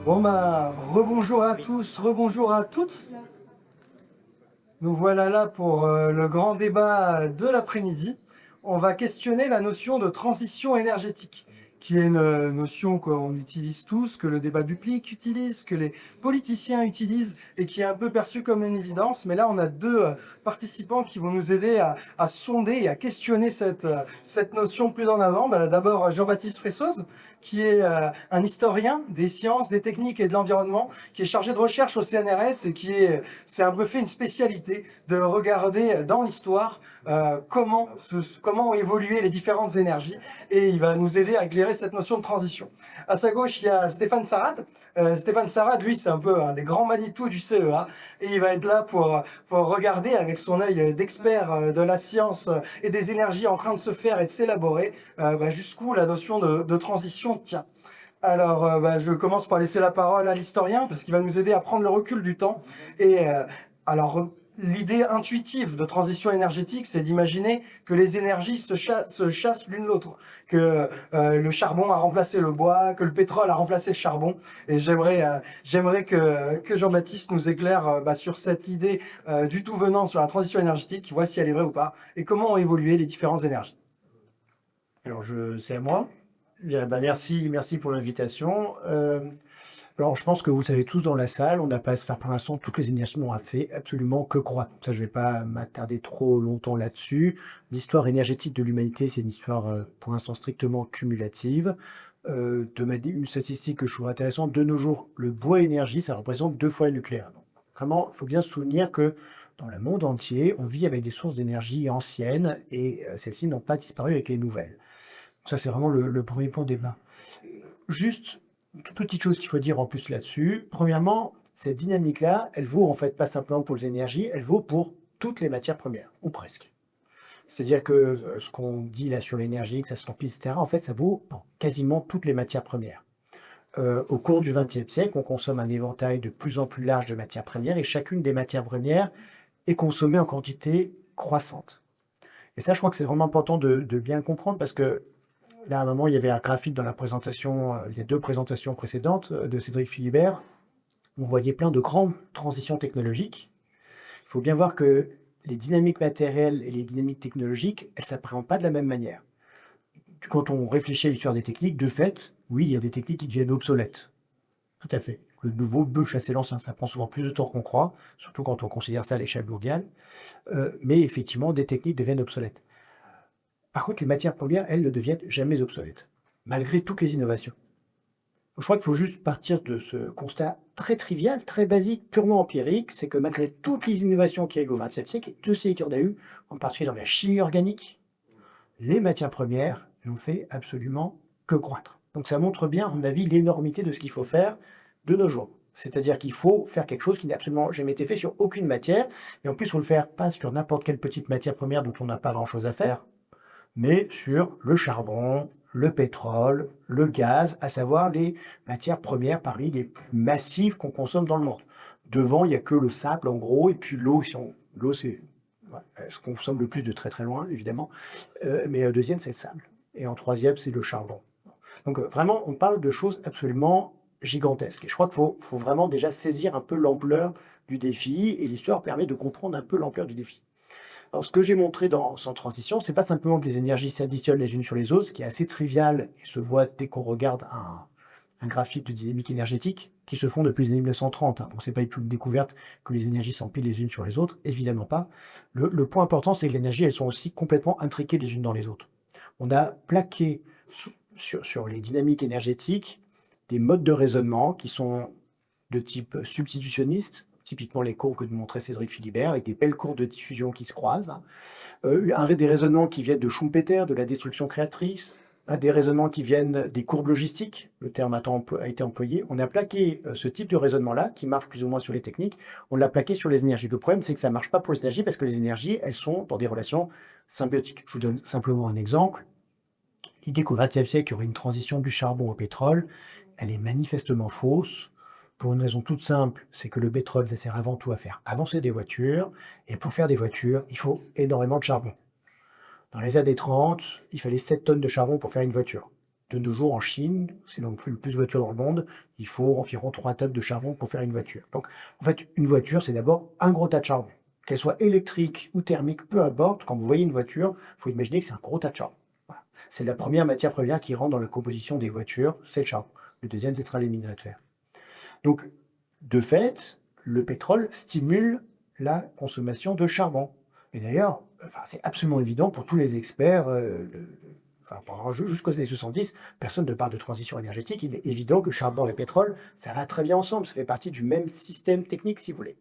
Bon bah, rebonjour à tous, rebonjour à toutes. Nous voilà là pour le grand débat de l'après-midi. On va questionner la notion de transition énergétique, qui est une notion qu'on utilise tous, que le débat public utilise, que les politiciens utilisent et qui est un peu perçue comme une évidence. Mais là, on a deux participants qui vont nous aider à sonder et à questionner cette notion plus en avant. Bah, d'abord, Jean-Baptiste Fressoz, qui est un historien des sciences, des techniques et de l'environnement, qui est chargé de recherche au CNRS et c'est un peu fait une spécialité de regarder dans l'histoire comment ont évolué les différentes énergies, et il va nous aider à éclairer cette notion de transition. À sa gauche, il y a Stéphane Sarad. Stéphane Sarad, lui, c'est un peu un des grands Manitou du CEA, et il va être là pour regarder avec son œil d'expert de la science et des énergies en train de se faire et de s'élaborer jusqu'où la notion de transition tient. Alors, je commence par laisser la parole à l'historien, parce qu'il va nous aider à prendre le recul du temps. Et alors, l'idée intuitive de transition énergétique, c'est d'imaginer que les énergies se chassent l'une l'autre, que le charbon a remplacé le bois, que le pétrole a remplacé le charbon. Et j'aimerais que Jean-Baptiste nous éclaire sur cette idée du tout venant sur la transition énergétique, voit si elle est vraie ou pas, et comment ont évolué les différentes énergies. C'est à moi. Bien, merci pour l'invitation. Alors, je pense que vous le savez tous dans la salle, on n'a pas à se faire pour l'instant, toutes les énergies n'ont fait absolument que croître. Ça, je ne vais pas m'attarder trop longtemps là-dessus. L'histoire énergétique de l'humanité, c'est une histoire pour l'instant strictement cumulative. Une statistique que je trouve intéressante, de nos jours, le bois énergie, ça représente 2 fois le nucléaire. Donc, vraiment, il faut bien se souvenir que dans le monde entier, on vit avec des sources d'énergie anciennes et celles-ci n'ont pas disparu avec les nouvelles. Ça, c'est vraiment le premier point de débat. Juste, une toute petite chose qu'il faut dire en plus là-dessus. Premièrement, cette dynamique-là, elle vaut en fait pas simplement pour les énergies, elle vaut pour toutes les matières premières, ou presque. C'est-à-dire que ce qu'on dit là sur l'énergie, que ça s'empile, etc., en fait, ça vaut pour quasiment toutes les matières premières. Au cours du XXe siècle, on consomme un éventail de plus en plus large de matières premières et chacune des matières premières est consommée en quantité croissante. Et ça, je crois que c'est vraiment important de bien le comprendre parce que là, à un moment, il y avait un graphique dans la présentation, il y a 2 présentations précédentes de Cédric Philibert, où on voyait plein de grandes transitions technologiques. Il faut bien voir que les dynamiques matérielles et les dynamiques technologiques, elles ne s'appréhendent pas de la même manière. Quand on réfléchit à l'histoire des techniques, de fait, oui, il y a des techniques qui deviennent obsolètes. Tout à fait. Le nouveau peut chasser l'ancien, ça prend souvent plus de temps qu'on croit, surtout quand on considère ça à l'échelle mondiale. Mais effectivement, des techniques deviennent obsolètes. Par contre, les matières premières, elles, ne deviennent jamais obsolètes, malgré toutes les innovations. Je crois qu'il faut juste partir de ce constat très trivial, très basique, purement empirique, c'est que malgré toutes les innovations qu'il y a eu au XXe siècle, et tous celles qu'il y en a eu, en particulier dans la chimie organique, les matières premières n'ont fait absolument que croître. Donc ça montre bien, à mon avis, l'énormité de ce qu'il faut faire de nos jours. C'est-à-dire qu'il faut faire quelque chose qui n'a absolument jamais été fait sur aucune matière, et en plus, il faut le faire pas sur n'importe quelle petite matière première dont on n'a pas grand-chose à faire, mais sur le charbon, le pétrole, le gaz, à savoir les matières premières parmi les plus massives qu'on consomme dans le monde. Devant, il n'y a que le sable, en gros, et puis l'eau, l'eau, c'est ce qu'on consomme le plus de très très loin, évidemment. Mais deuxième, c'est le sable. Et en troisième, c'est le charbon. Donc vraiment, on parle de choses absolument gigantesques. Et je crois qu'il faut vraiment déjà saisir un peu l'ampleur du défi, et l'histoire permet de comprendre un peu l'ampleur du défi. Alors, ce que j'ai montré dans Sans transition, c'est pas simplement que les énergies s'additionnent les unes sur les autres, ce qui est assez trivial et se voit dès qu'on regarde un graphique de dynamique énergétique qui se font depuis les années 1930. Hein. Donc, c'est pas du tout une découverte que les énergies s'empilent les unes sur les autres, évidemment pas. Le point important, c'est que les énergies, elles sont aussi complètement intriquées les unes dans les autres. On a plaqué sur les dynamiques énergétiques des modes de raisonnement qui sont de type substitutionniste, typiquement les courbes que nous montrait Cédric Philibert, avec des belles courbes de diffusion qui se croisent. Des raisonnements qui viennent de Schumpeter, de la destruction créatrice, des raisonnements qui viennent des courbes logistiques, le terme a été employé. On a plaqué ce type de raisonnement-là, qui marche plus ou moins sur les techniques, on l'a plaqué sur les énergies. Le problème, c'est que ça ne marche pas pour les énergies, parce que les énergies, elles sont dans des relations symbiotiques. Je vous donne simplement un exemple. L'idée qu'au XXe siècle, il y aurait une transition du charbon au pétrole, elle est manifestement fausse, pour une raison toute simple, c'est que le pétrole, ça sert avant tout à faire avancer des voitures, et pour faire des voitures, il faut énormément de charbon. Dans les années 30, il fallait 7 tonnes de charbon pour faire une voiture. De nos jours, en Chine, c'est là où on fait le plus de voitures dans le monde, il faut environ 3 tonnes de charbon pour faire une voiture. Donc, en fait, une voiture, c'est d'abord un gros tas de charbon. Qu'elle soit électrique ou thermique, peu importe, quand vous voyez une voiture, il faut imaginer que c'est un gros tas de charbon. Voilà. C'est la première matière première qui rentre dans la composition des voitures, c'est le charbon. Le deuxième, ce sera les minerais de fer. Donc, de fait, le pétrole stimule la consommation de charbon. Et d'ailleurs, enfin, c'est absolument évident pour tous les experts, jusqu'aux années 70, personne ne parle de transition énergétique. Il est évident que charbon et pétrole, ça va très bien ensemble. Ça fait partie du même système technique, si vous voulez.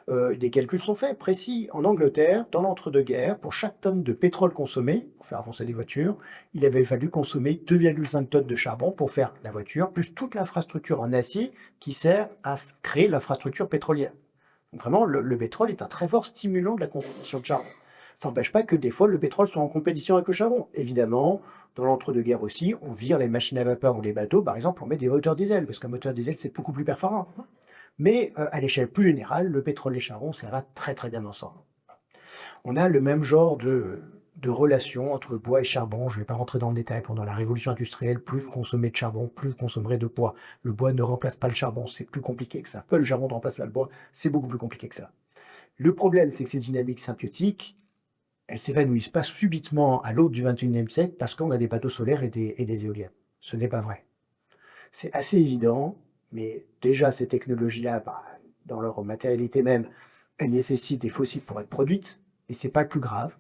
Des calculs sont faits, précis. En Angleterre, dans l'entre-deux-guerres, pour chaque tonne de pétrole consommée, pour faire avancer des voitures, il avait fallu consommer 2,5 tonnes de charbon pour faire la voiture, plus toute l'infrastructure en acier qui sert à créer l'infrastructure pétrolière. Donc vraiment, le pétrole est un très fort stimulant de la consommation de charbon. Ça n'empêche pas que des fois, le pétrole soit en compétition avec le charbon. Évidemment, dans l'entre-deux-guerres aussi, on vire les machines à vapeur ou les bateaux, par exemple, on met des moteurs diesel, parce qu'un moteur diesel, c'est beaucoup plus performant. Mais à l'échelle plus générale, le pétrole et le charbon, ça va très très bien ensemble. On a le même genre de relation entre bois et charbon. Je ne vais pas rentrer dans le détail. Pendant la révolution industrielle, plus vous consommez de charbon, plus vous consommerez de bois. Le bois ne remplace pas le charbon, c'est plus compliqué que ça. Peu le charbon ne remplace pas le bois, c'est beaucoup plus compliqué que ça. Le problème, c'est que ces dynamiques symbiotiques, elles s'évanouissent pas subitement à l'aube du 21e siècle parce qu'on a des bateaux solaires et des éoliennes. Ce n'est pas vrai. C'est assez évident, mais déjà ces technologies-là, dans leur matérialité même, elles nécessitent des fossiles pour être produites, et c'est pas le plus grave.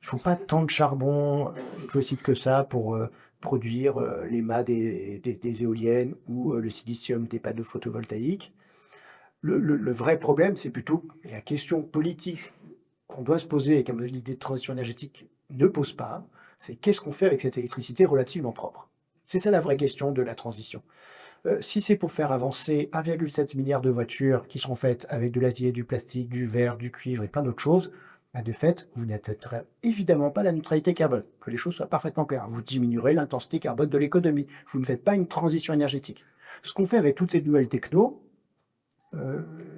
Il ne faut pas tant de charbon et de fossiles que ça pour produire les mâts des éoliennes ou le silicium des panneaux photovoltaïques. Le vrai problème, c'est plutôt la question politique qu'on doit se poser et que l'idée de transition énergétique ne pose pas, c'est qu'est-ce qu'on fait avec cette électricité relativement propre? C'est ça la vraie question de la transition. Si c'est pour faire avancer 1,7 milliard de voitures qui seront faites avec de l'acier, du plastique, du verre, du cuivre et plein d'autres choses, de fait, vous n'atteindrez évidemment pas la neutralité carbone. Que les choses soient parfaitement claires. Vous diminuerez l'intensité carbone de l'économie. Vous ne faites pas une transition énergétique. Ce qu'on fait avec toutes ces nouvelles technos,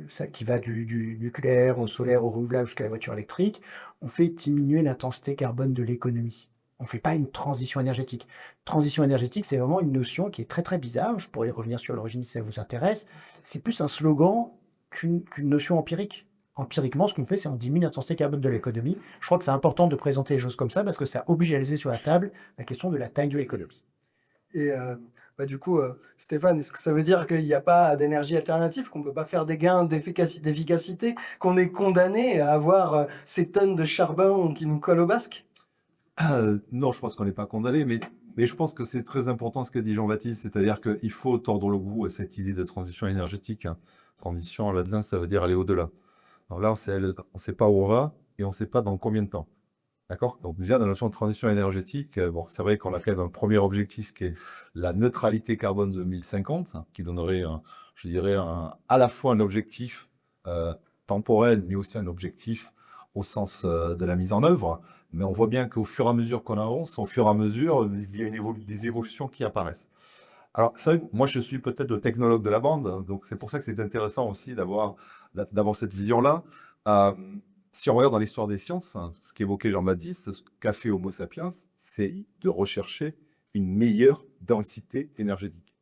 ça qui va du nucléaire au solaire, au renouvelable jusqu'à la voiture électrique, on fait diminuer l'intensité carbone de l'économie. On ne fait pas une transition énergétique. Transition énergétique, c'est vraiment une notion qui est très très bizarre. Je pourrais y revenir sur l'origine si ça vous intéresse. C'est plus un slogan qu'une notion empirique. Empiriquement, ce qu'on fait, c'est on diminue l'intensité carbone de l'économie. Je crois que c'est important de présenter les choses comme ça parce que ça oblige à laisser sur la table la question de la taille de l'économie. Et du coup, Stéphane, est-ce que ça veut dire qu'il n'y a pas d'énergie alternative, qu'on ne peut pas faire des gains d'efficacité, qu'on est condamné à avoir ces tonnes de charbon qui nous collent au basque? Non, je pense qu'on n'est pas condamné, mais je pense que c'est très important ce que dit Jean-Baptiste, c'est-à-dire qu'il faut tordre le cou à cette idée de transition énergétique, hein. Transition, là-dedans, ça veut dire aller au-delà. Alors là, on sait pas où on va et on sait pas dans combien de temps. D'accord? Donc déjà, dans la notion de transition énergétique, bon, c'est vrai qu'on a quand même un premier objectif qui est la neutralité carbone 2050, hein, qui donnerait, je dirais, à la fois un objectif temporel, mais aussi un objectif au sens de la mise en œuvre. Mais on voit bien qu'au fur et à mesure qu'on avance, au fur et à mesure, il y a des évolutions qui apparaissent. Alors, c'est vrai que moi, je suis peut-être le technologue de la bande, hein, donc c'est pour ça que c'est intéressant aussi d'avoir cette vision-là. Euh, Si on regarde dans l'histoire des sciences, hein, ce qu'évoquait Jean-Baptiste, ce qu'a fait Homo sapiens, c'est de rechercher une meilleure densité énergétique.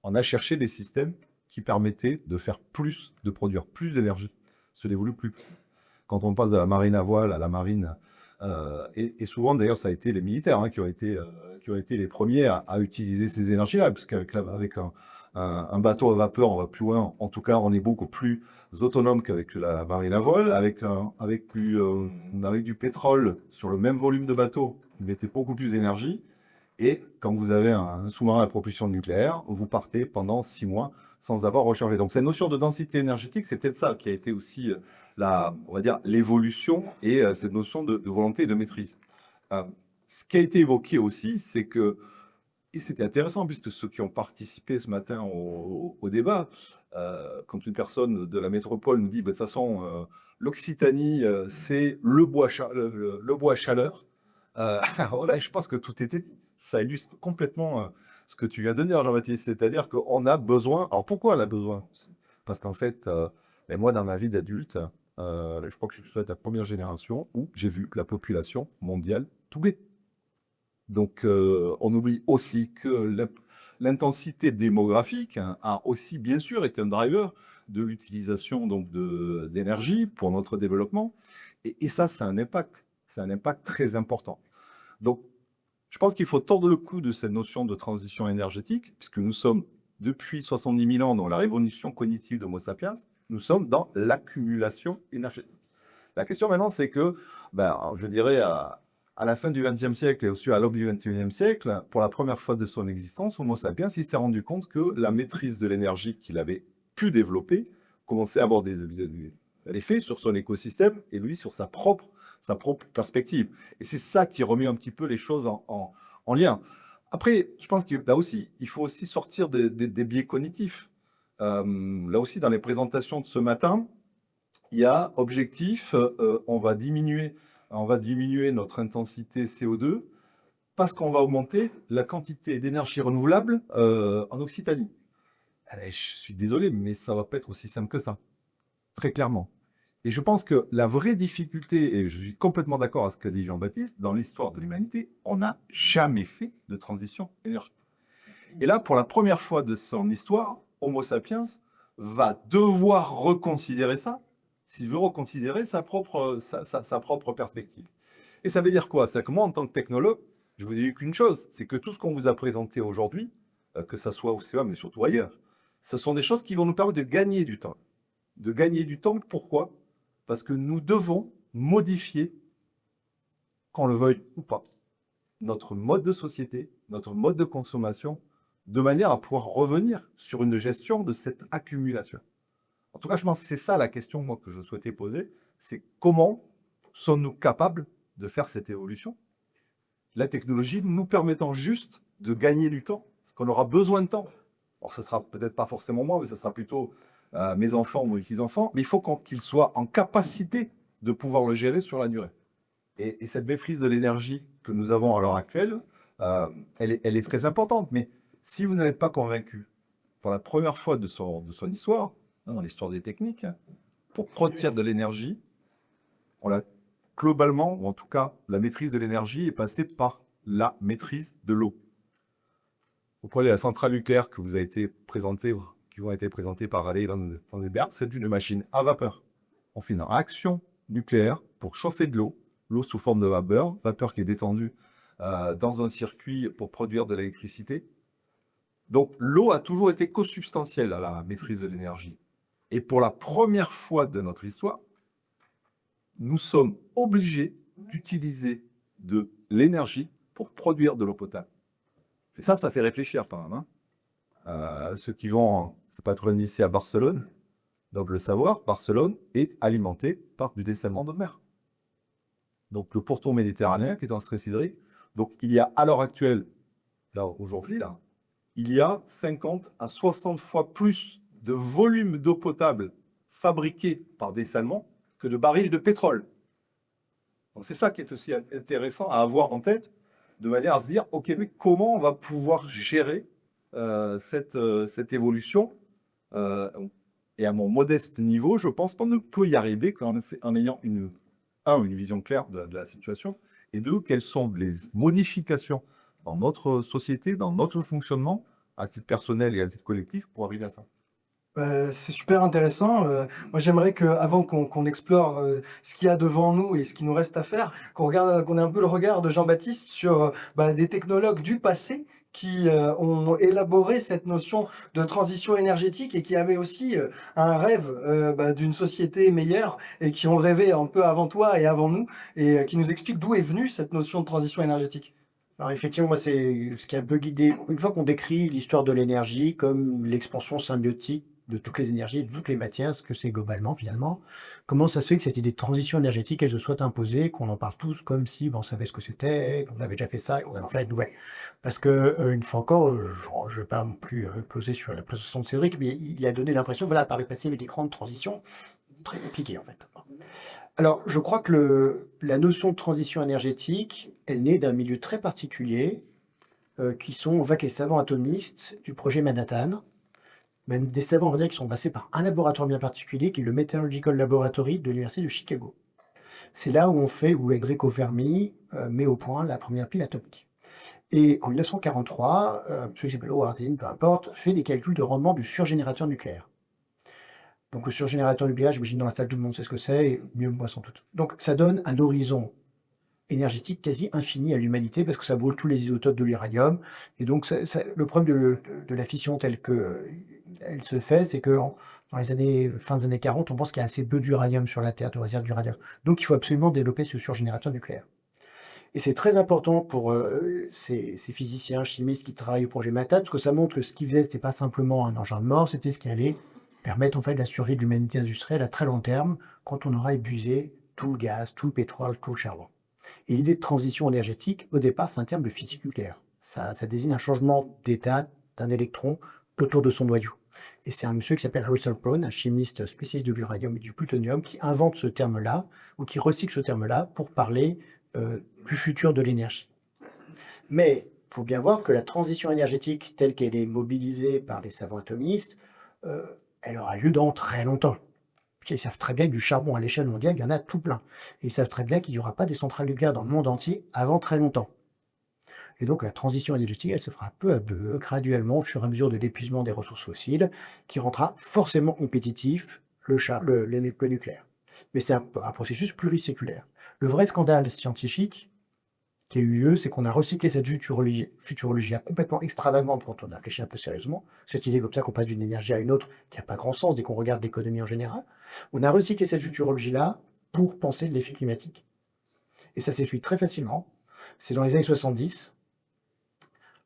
On a cherché des systèmes qui permettaient de faire plus, de produire plus d'énergie, se développer plus. Quand on passe de la marine à voile à la marine, et souvent d'ailleurs ça a été les militaires, hein, qui ont été les premiers à utiliser ces énergies-là, parce qu'avec un bateau à vapeur, on va plus loin. En tout cas, on est beaucoup plus autonome qu'avec la marine à voile. Avec du pétrole sur le même volume de bateau, vous mettez beaucoup plus d'énergie. Et quand vous avez un sous-marin à propulsion nucléaire, vous partez pendant 6 mois sans avoir rechargé. Donc cette notion de densité énergétique, c'est peut-être ça qui a été aussi on va dire, l'évolution et cette notion de volonté et de maîtrise. Ce qui a été évoqué aussi, c'est que, et c'était intéressant puisque ceux qui ont participé ce matin au débat, quand une personne de la métropole nous dit, bah, de toute façon, l'Occitanie, c'est le bois à chaleur, voilà, je pense que tout était dit. Ça illustre complètement ce que tu viens de dire, Jean-Baptiste. C'est-à-dire qu'on a besoin. Alors pourquoi on a besoin? Parce qu'en fait, ben moi, dans ma vie d'adulte, je crois que je suis la première génération où j'ai vu la population mondiale doubler. Donc, on oublie aussi que l'intensité démographique a aussi, bien sûr, été un driver de l'utilisation donc d'énergie pour notre développement. Et ça, c'est un impact très important. Donc, je pense qu'il faut tordre le cou de cette notion de transition énergétique, puisque nous sommes, depuis 70 000 ans, dans la révolution cognitive d'Homo sapiens, nous sommes dans l'accumulation énergétique. La question maintenant, c'est que, je dirais, à la fin du XXe siècle et aussi à l'aube du XXIe siècle, pour la première fois de son existence, Homo sapiens il s'est rendu compte que la maîtrise de l'énergie qu'il avait pu développer commençait à avoir des effets sur son écosystème et lui sur sa propre perspective. Et c'est ça qui remet un petit peu les choses en lien. Après, je pense que là aussi, il faut aussi sortir des biais cognitifs. Là aussi, dans les présentations de ce matin, il y a objectif, on va diminuer notre intensité CO2 parce qu'on va augmenter la quantité d'énergie renouvelable en Occitanie. Allez, je suis désolé, mais ça va pas être aussi simple que ça, très clairement. Et je pense que la vraie difficulté, et je suis complètement d'accord avec ce qu'a dit Jean-Baptiste, dans l'histoire de l'humanité, on n'a jamais fait de transition énergétique. Et là, pour la première fois de son histoire, Homo sapiens va devoir reconsidérer ça, s'il veut reconsidérer sa propre perspective. Et ça veut dire quoi? C'est que moi, en tant que technologue, je vous ai dit qu'une chose, c'est que tout ce qu'on vous a présenté aujourd'hui, que ça soit au CEA, mais surtout ailleurs, ce sont des choses qui vont nous permettre de gagner du temps. De gagner du temps, pourquoi? Parce que nous devons modifier, qu'on le veuille ou pas, notre mode de société, notre mode de consommation, de manière à pouvoir revenir sur une gestion de cette accumulation. En tout cas, je pense que c'est ça la question moi, que je souhaitais poser, c'est comment sommes-nous capables de faire cette évolution? La technologie nous permettant juste de gagner du temps, parce qu'on aura besoin de temps. Alors, ce sera peut-être pas forcément moi, mais ce sera plutôt mes enfants ou mes petits-enfants, mais il faut qu'ils soient en capacité de pouvoir le gérer sur la durée. Et cette maîtrise de l'énergie que nous avons à l'heure actuelle, elle est très importante, mais si vous n'êtes pas convaincu, pour la première fois de son histoire, dans l'histoire des techniques, pour produire de l'énergie, on l'a globalement, ou en tout cas, la maîtrise de l'énergie est passée par la maîtrise de l'eau. Vous prenez la centrale nucléaire qui vont été présentées par Raleigh et Vandenberg, c'est une machine à vapeur. On fait une réaction nucléaire pour chauffer de l'eau sous forme de vapeur qui est détendue dans un circuit pour produire de l'électricité. Donc l'eau a toujours été consubstantielle à la maîtrise de l'énergie. Et pour la première fois de notre histoire, nous sommes obligés d'utiliser de l'énergie pour produire de l'eau potable. Et ça fait réfléchir quand même. Ceux qui vont se patroniser à Barcelone doivent le savoir, Barcelone est alimentée par du dessalement de mer. Donc le pourtour méditerranéen qui est en stress hydrique. Donc il y a à l'heure actuelle, aujourd'hui, il y a 50 à 60 fois plus de volume d'eau potable fabriqué par dessalement que de barils de pétrole. Donc c'est ça qui est aussi intéressant à avoir en tête, de manière à se dire, ok, mais comment on va pouvoir gérer cette évolution et à mon modeste niveau, je pense qu'on ne peut y arriver qu'en ayant une vision claire de la situation, et deux, quelles sont les modifications dans notre société, dans notre fonctionnement, à titre personnel et à titre collectif, pour arriver à ça. C'est super intéressant. Moi, j'aimerais qu'avant qu'on explore ce qu'il y a devant nous et ce qu'il nous reste à faire, qu'on ait un peu le regard de Jean-Baptiste sur des technologues du passé qui ont élaboré cette notion de transition énergétique et qui avaient aussi un rêve d'une société meilleure et qui ont rêvé un peu avant toi et avant nous et qui nous expliquent d'où est venue cette notion de transition énergétique. Alors effectivement, moi, c'est ce qui a un peu guidé. Une fois qu'on décrit l'histoire de l'énergie comme l'expansion symbiotique de toutes les énergies, de toutes les matières, ce que c'est globalement finalement, comment ça se fait que cette idée de transition énergétique, elle se soit imposée, qu'on en parle tous comme si on savait ce que c'était, qu'on avait déjà fait ça, et qu'on allait faire une nouvelle. Parce que, une fois encore, je ne vais pas non plus poser sur la présentation de Cédric, mais il a donné l'impression, voilà, par le passé, il y avait des grandes transitions très compliquées en fait. Alors, je crois que la notion de transition énergétique, elle naît d'un milieu très particulier, qui sont les savants atomistes du projet Manhattan, même des savants, on va dire, qui sont passés par un laboratoire bien particulier, qui est le Metallurgical Laboratory de l'Université de Chicago. C'est là où Enrico Fermi met au point la première pile atomique. Et en 1943, celui qui s'appelle Howard Zinn, peu importe, fait des calculs de rendement du surgénérateur nucléaire. Donc le surgénérateur nucléaire, j'imagine dans la salle tout le monde sait ce que c'est, et mieux que moi sans doute. Donc ça donne un horizon énergétique quasi infini à l'humanité parce que ça brûle tous les isotopes de l'uranium. Et donc le problème de la fission telle que elle se fait, c'est que dans les années, fin des années 40, on pense qu'il y a assez peu d'uranium sur la Terre, de réserves d'uranium. Donc il faut absolument développer ce surgénérateur nucléaire. Et c'est très important pour ces physiciens, chimistes qui travaillent au projet Manhattan, parce que ça montre que ce qu'ils faisaient, c'était pas simplement un engin de mort, c'était ce qui allait permettre en fait la survie de l'humanité industrielle à très long terme, quand on aura épuisé tout le gaz, tout le pétrole, tout le charbon. Et l'idée de transition énergétique, au départ, c'est un terme de physique nucléaire. Ça désigne un changement d'état d'un électron autour de son noyau. Et c'est un monsieur qui s'appelle Russell Brown, un chimiste spécialiste de l'uranium et du plutonium, qui invente ce terme-là, ou qui recycle ce terme-là pour parler du futur de l'énergie. Mais il faut bien voir que la transition énergétique telle qu'elle est mobilisée par les savants atomistes, elle aura lieu dans très longtemps. Ils savent très bien que du charbon à l'échelle mondiale, il y en a tout plein. Et ils savent très bien qu'il n'y aura pas des centrales nucléaires dans le monde entier avant très longtemps. Et donc la transition énergétique, elle se fera peu à peu, graduellement, au fur et à mesure de l'épuisement des ressources fossiles, qui rendra forcément compétitif le nucléaire. Mais c'est un processus pluriséculaire. Le vrai scandale scientifique qui a eu lieu, c'est qu'on a recyclé cette futurologie complètement extravagante quand on a réfléchi un peu sérieusement. Cette idée comme ça qu'on passe d'une énergie à une autre qui n'a pas grand sens dès qu'on regarde l'économie en général. On a recyclé cette futurologie-là pour penser de l'effet climatique. Et ça s'explique très facilement. C'est dans les années 70,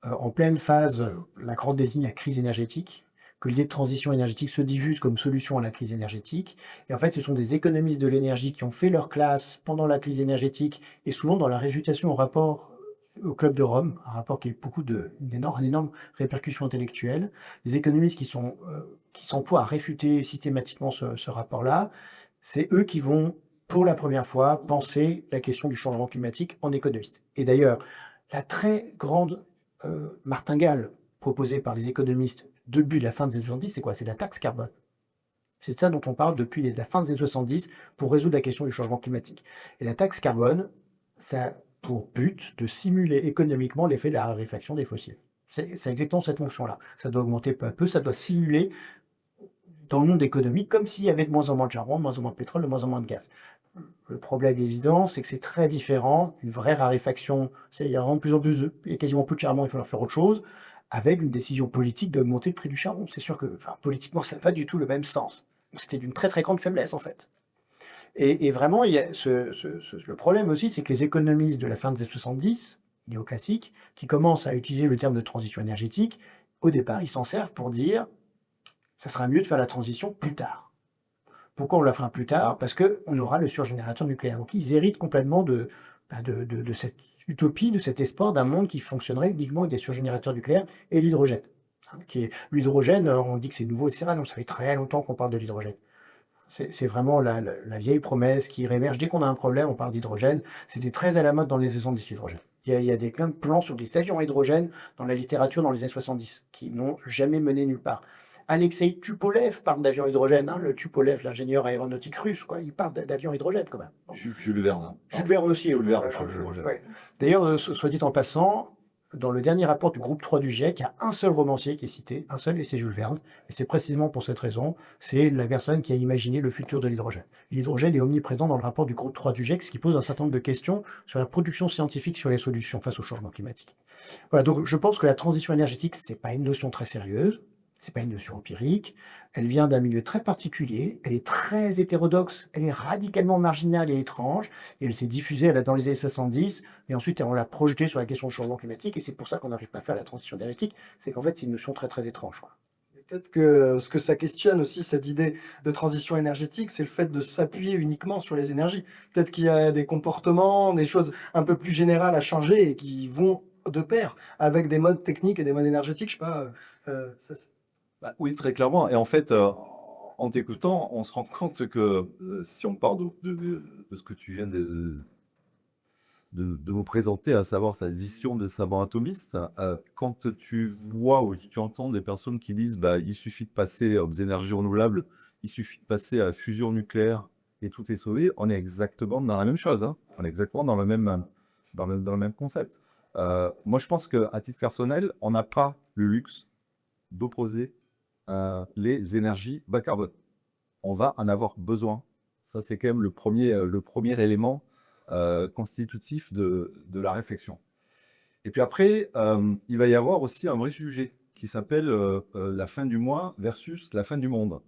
en pleine phase, la grande désigne la crise énergétique, que l'idée de transition énergétique se diffuse comme solution à la crise énergétique. Et en fait, ce sont des économistes de l'énergie qui ont fait leur classe pendant la crise énergétique et souvent dans la réfutation au rapport au Club de Rome, un rapport qui a eu une énorme répercussion intellectuelle. Des économistes qui s'emploient à réfuter systématiquement ce rapport-là. C'est eux qui vont, pour la première fois, penser la question du changement climatique en économiste. Et d'ailleurs, la très grande martingale proposée par les économistes depuis la fin des années 70, c'est quoi? C'est la taxe carbone. C'est de ça dont on parle depuis la fin des années 70 pour résoudre la question du changement climatique. Et la taxe carbone, ça a pour but de simuler économiquement l'effet de la raréfaction des fossiles. C'est exactement cette fonction-là. Ça doit augmenter peu à peu, ça doit simuler dans le monde économique comme s'il y avait de moins en moins de charbon, de moins en moins de pétrole, de moins en moins de gaz. Le problème évident, c'est que c'est très différent. Une vraie raréfaction, il y a vraiment de plus en plus, il y a quasiment plus de charbon, il faut leur faire autre chose, avec une décision politique d'augmenter le prix du charbon. C'est sûr que, politiquement, ça n'a pas du tout le même sens. C'était d'une très très grande faiblesse, en fait. Et vraiment, il y a le problème aussi, c'est que les économistes de la fin des années 70, néoclassiques, qui commencent à utiliser le terme de transition énergétique, au départ, ils s'en servent pour dire ça sera mieux de faire la transition plus tard. Pourquoi on la fera plus tard? Parce qu'on aura le surgénérateur nucléaire. Donc ils héritent complètement de cette utopie, de cet espoir d'un monde qui fonctionnerait uniquement avec des surgénérateurs nucléaires et l'hydrogène. L'hydrogène, on dit que c'est nouveau, etc. Non, ça fait très longtemps qu'on parle de l'hydrogène. C'est vraiment la vieille promesse qui réémerge. Dès qu'on a un problème, on parle d'hydrogène. C'était très à la mode dans les années 70, l'hydrogène. Il y a plein de plans sur des avions à hydrogène dans la littérature dans les années 70 qui n'ont jamais mené nulle part. Alexei Tupolev parle d'avion hydrogène, le Tupolev, l'ingénieur aéronautique russe, il parle d'avion hydrogène quand même. Jules Verne. Jules Verne aussi. Jules Verne parle d'hydrogène. Ouais. D'ailleurs, soit dit en passant, dans le dernier rapport du groupe 3 du GIEC, il y a un seul romancier qui est cité, un seul, et c'est Jules Verne. Et c'est précisément pour cette raison, c'est la personne qui a imaginé le futur de l'hydrogène. L'hydrogène est omniprésent dans le rapport du groupe 3 du GIEC, ce qui pose un certain nombre de questions sur la production scientifique sur les solutions face au changement climatique. Voilà, donc je pense que la transition énergétique, c'est pas une notion très sérieuse. C'est pas une notion empirique, elle vient d'un milieu très particulier, elle est très hétérodoxe, elle est radicalement marginale et étrange, et elle s'est diffusée dans les années 70, et ensuite on l'a projetée sur la question du changement climatique, et c'est pour ça qu'on n'arrive pas à faire la transition énergétique, c'est qu'en fait c'est une notion très très étrange. Peut-être que ce que ça questionne aussi, cette idée de transition énergétique, c'est le fait de s'appuyer uniquement sur les énergies. Peut-être qu'il y a des comportements, des choses un peu plus générales à changer et qui vont de pair avec des modes techniques et des modes énergétiques, je sais pas. Oui, très clairement. Et en fait, en t'écoutant, on se rend compte que si on part de ce que tu viens de vous présenter, à savoir sa vision de savant atomiste, quand tu vois ou tu entends des personnes qui disent il suffit de passer aux énergies renouvelables, il suffit de passer à la fusion nucléaire et tout est sauvé, on est exactement dans la même chose. On est exactement dans le même concept. Moi, je pense qu'à titre personnel, on n'a pas le luxe d'opposer les énergies bas carbone. On va en avoir besoin. Ça, c'est quand même le premier élément constitutif de la réflexion. Et puis après, il va y avoir aussi un vrai sujet qui s'appelle la fin du mois versus la fin du monde.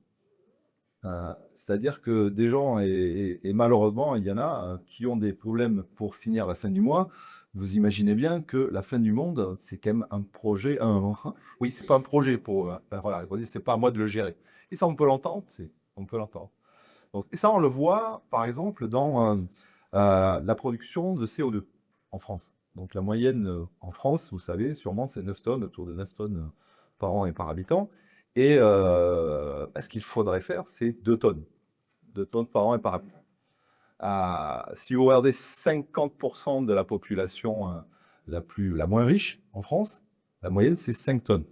C'est-à-dire que des gens, et malheureusement, il y en a qui ont des problèmes pour finir la fin du mois. Vous imaginez bien que la fin du monde, c'est quand même un projet. Oui, c'est pas un projet pour. Voilà, c'est pas à moi de le gérer. Et ça, on peut l'entendre. On peut l'entendre. Donc, et ça, on le voit, par exemple, dans la production de CO2 en France. Donc, la moyenne en France, vous savez, sûrement, c'est 9 tonnes, autour de 9 tonnes par an et par habitant. Et ce qu'il faudrait faire, c'est 2 tonnes. 2 tonnes par an et par habitant. Si vous regardez 50% de la population la moins riche en France, la moyenne, c'est 5 tonnes.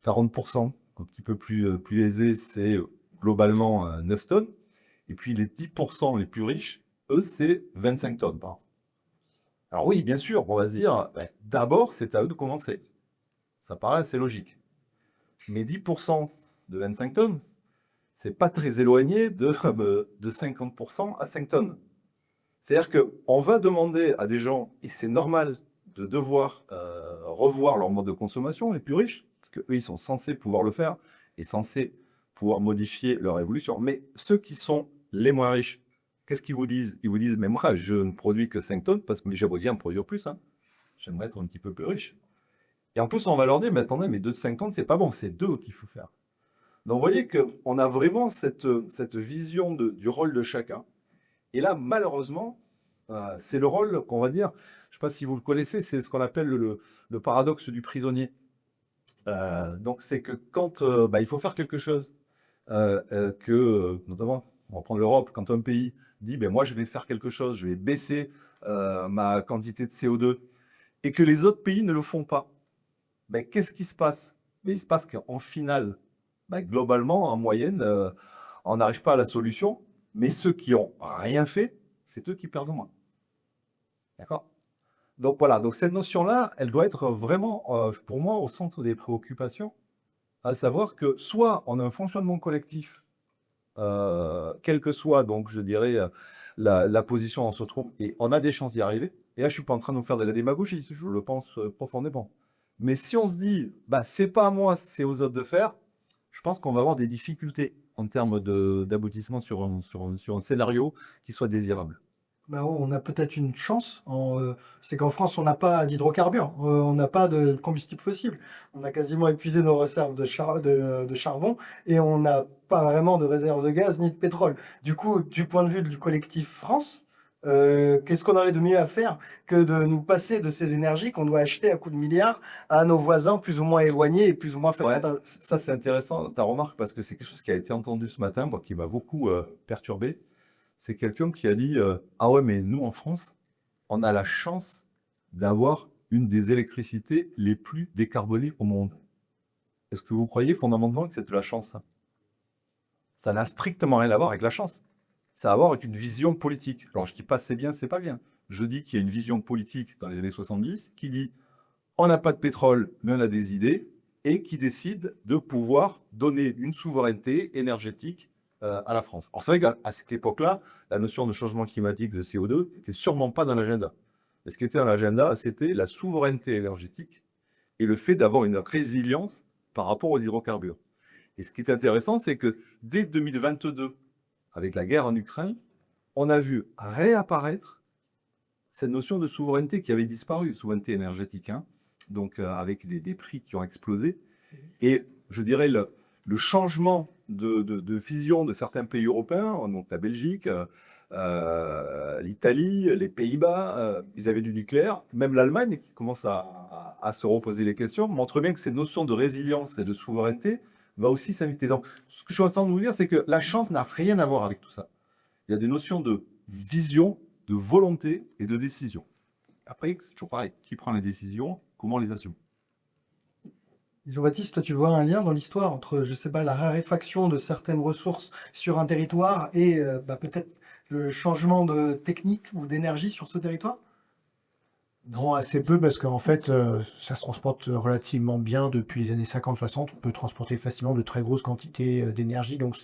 40%, un petit peu plus aisé, c'est globalement 9 tonnes. Et puis les 10% les plus riches, eux, c'est 25 tonnes par an. Alors oui, bien sûr, on va se dire, d'abord, c'est à eux de commencer. Ça paraît assez logique. Mais 10% de 25 tonnes, c'est pas très éloigné de 50% à 5 tonnes. C'est-à-dire qu'on va demander à des gens, et c'est normal, de devoir revoir leur mode de consommation, les plus riches, parce qu'eux, ils sont censés pouvoir le faire, et censés pouvoir modifier leur évolution. Mais ceux qui sont les moins riches, qu'est-ce qu'ils vous disent? Ils vous disent, mais moi, je ne produis que 5 tonnes, parce que j'aimerais bien en produire plus. Hein. J'aimerais être un petit peu plus riche. Et en plus, on va leur dire, mais attendez, mais 2 de 5 tonnes, c'est pas bon, c'est 2 qu'il faut faire. Donc, vous voyez qu'on a vraiment cette vision du rôle de chacun. Et là, malheureusement, c'est le rôle qu'on va dire, je ne sais pas si vous le connaissez, c'est ce qu'on appelle le paradoxe du prisonnier. Donc, c'est que quand il faut faire quelque chose, notamment, on va prendre l'Europe, quand un pays dit, moi, je vais faire quelque chose, je vais baisser ma quantité de CO2, et que les autres pays ne le font pas, qu'est-ce qui se passe? Il se passe qu'en finale, globalement, en moyenne, on n'arrive pas à la solution, mais ceux qui n'ont rien fait, c'est eux qui perdent moins. D'accord? Donc voilà, donc cette notion-là, elle doit être vraiment, pour moi, au centre des préoccupations, à savoir que soit on a un fonctionnement collectif, quelle que soit, donc je dirais, la position où on se trouve, et on a des chances d'y arriver. Et là, je ne suis pas en train de nous faire de la démagogie, je le pense profondément. Mais si on se dit, c'est pas à moi, c'est aux autres de faire, je pense qu'on va avoir des difficultés en termes d'aboutissement sur un scénario qui soit désirable. On a peut-être une chance, c'est qu'en France, on n'a pas d'hydrocarbures, on n'a pas de combustible fossile. On a quasiment épuisé nos réserves de charbon et on n'a pas vraiment de réserve de gaz ni de pétrole. Du coup, du point de vue du collectif France, qu'est-ce qu'on aurait de mieux à faire que de nous passer de ces énergies qu'on doit acheter à coups de milliards à nos voisins plus ou moins éloignés et plus ou moins Ouais, fréquentables? ça c'est intéressant ta remarque parce que c'est quelque chose qui a été entendu ce matin, moi, qui m'a beaucoup perturbé. C'est quelqu'un qui a dit ah ouais, mais nous en France, on a la chance d'avoir une des électricités les plus décarbonées au monde. Est-ce que vous croyez fondamentalement que c'est de la chance, ça? Ça n'a strictement rien à voir avec la chance. Ça a à voir avec une vision politique. Alors je dis pas c'est bien, c'est pas bien. Je dis qu'il y a une vision politique dans les années 70 qui dit on n'a pas de pétrole, mais on a des idées, et qui décide de pouvoir donner une souveraineté énergétique à la France. Alors c'est vrai qu'à cette époque-là, la notion de changement climatique, de CO2, n'était sûrement pas dans l'agenda. Et ce qui était dans l'agenda, c'était la souveraineté énergétique et le fait d'avoir une résilience par rapport aux hydrocarbures. Et ce qui est intéressant, c'est que dès 2022, avec la guerre en Ukraine, on a vu réapparaître cette notion de souveraineté qui avait disparu, souveraineté énergétique, hein, donc avec des prix qui ont explosé. Et je dirais le changement de vision de certains pays européens, donc la Belgique, l'Italie, les Pays-Bas, ils avaient du nucléaire. Même l'Allemagne, qui commence à se reposer les questions, montre bien que cette notion de résilience et de souveraineté va aussi s'inviter. Donc, ce que je suis en train de vous dire, c'est que la chance n'a rien à voir avec tout ça. Il y a des notions de vision, de volonté et de décision. Après, c'est toujours pareil. Qui prend les décisions? Comment on les assume? Jean-Baptiste, toi, tu vois un lien dans l'histoire entre, je sais pas, la raréfaction de certaines ressources sur un territoire et peut-être le changement de technique ou d'énergie sur ce territoire? Non, assez peu parce qu'en fait, ça se transporte relativement bien depuis les années 50-60. On peut transporter facilement de très grosses quantités d'énergie. Donc,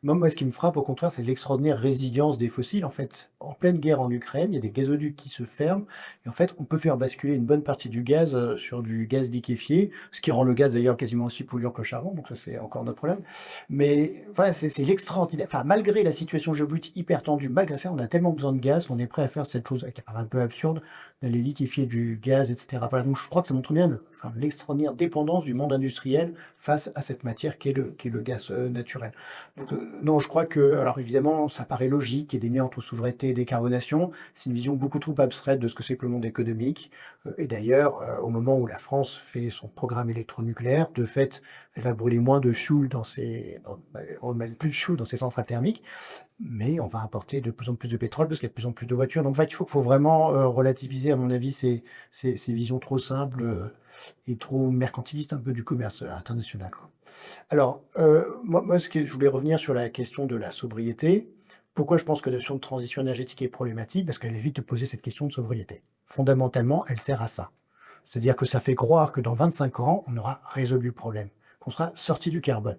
moi, ce qui me frappe, au contraire, c'est l'extraordinaire résilience des fossiles. En fait, en pleine guerre en Ukraine, il y a des gazoducs qui se ferment. Et en fait, on peut faire basculer une bonne partie du gaz sur du gaz liquéfié, ce qui rend le gaz d'ailleurs quasiment aussi polluant que le charbon. Donc, ça, c'est encore notre problème. Mais voilà, c'est l'extraordinaire. Enfin, malgré la situation géopolitique hyper tendue, malgré ça, on a tellement besoin de gaz qu'on est prêt à faire cette chose qui paraît un peu absurde, d'aller liquéfier du gaz, etc. Voilà, donc je crois que ça montre bien enfin, l'extraordinaire dépendance du monde industriel face à cette matière qui est le gaz naturel. Donc, non, je crois que, alors évidemment, ça paraît logique, il y a des liens entre souveraineté et décarbonation. C'est une vision beaucoup trop abstraite de ce que c'est que le monde économique. Et d'ailleurs, au moment où la France fait son programme électronucléaire, de fait, elle va brûler moins de fioul on met plus de fioul dans ses centrales thermiques, mais on va importer de plus en plus de pétrole parce qu'il y a de plus en plus de voitures. Donc, en fait, il faut vraiment relativiser, à mon avis, ces visions trop simples et trop mercantilistes un peu du commerce international, quoi. Alors, moi, je voulais revenir sur la question de la sobriété. Pourquoi je pense que la notion de transition énergétique est problématique? Parce qu'elle évite de poser cette question de sobriété. Fondamentalement, elle sert à ça. C'est-à-dire que ça fait croire que dans 25 ans, on aura résolu le problème, qu'on sera sorti du carbone.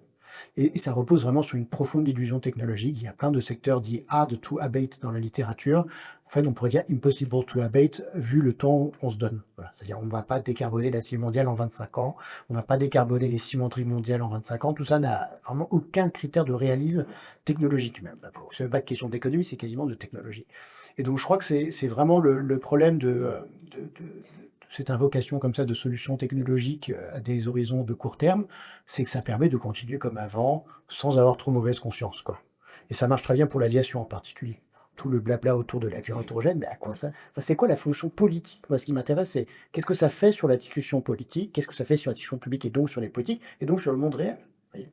Et ça repose vraiment sur une profonde illusion technologique. Il y a plein de secteurs dits hard to abate dans la littérature. En fait, on pourrait dire impossible to abate vu le temps qu'on se donne. Voilà. C'est-à-dire on ne va pas décarboner l'acier mondial en 25 ans, on ne va pas décarboner les cimenteries mondiales en 25 ans. Tout ça n'a vraiment aucun critère de réalisme technologique même. C'est même pas une question d'économie, c'est quasiment de technologie. Et donc je crois que c'est vraiment le problème de cette invocation comme ça de solutions technologiques à des horizons de court terme, c'est que ça permet de continuer comme avant sans avoir trop mauvaise conscience, quoi. Et ça marche très bien pour l'aviation en particulier. Tout le blabla autour de l'avion hydrogène, mais à quoi ça? Enfin, c'est quoi la fonction politique? Moi, ce qui m'intéresse, c'est qu'est-ce que ça fait sur la discussion politique, qu'est-ce que ça fait sur la discussion publique et donc sur les politiques, et donc sur le monde réel. Vous voyez.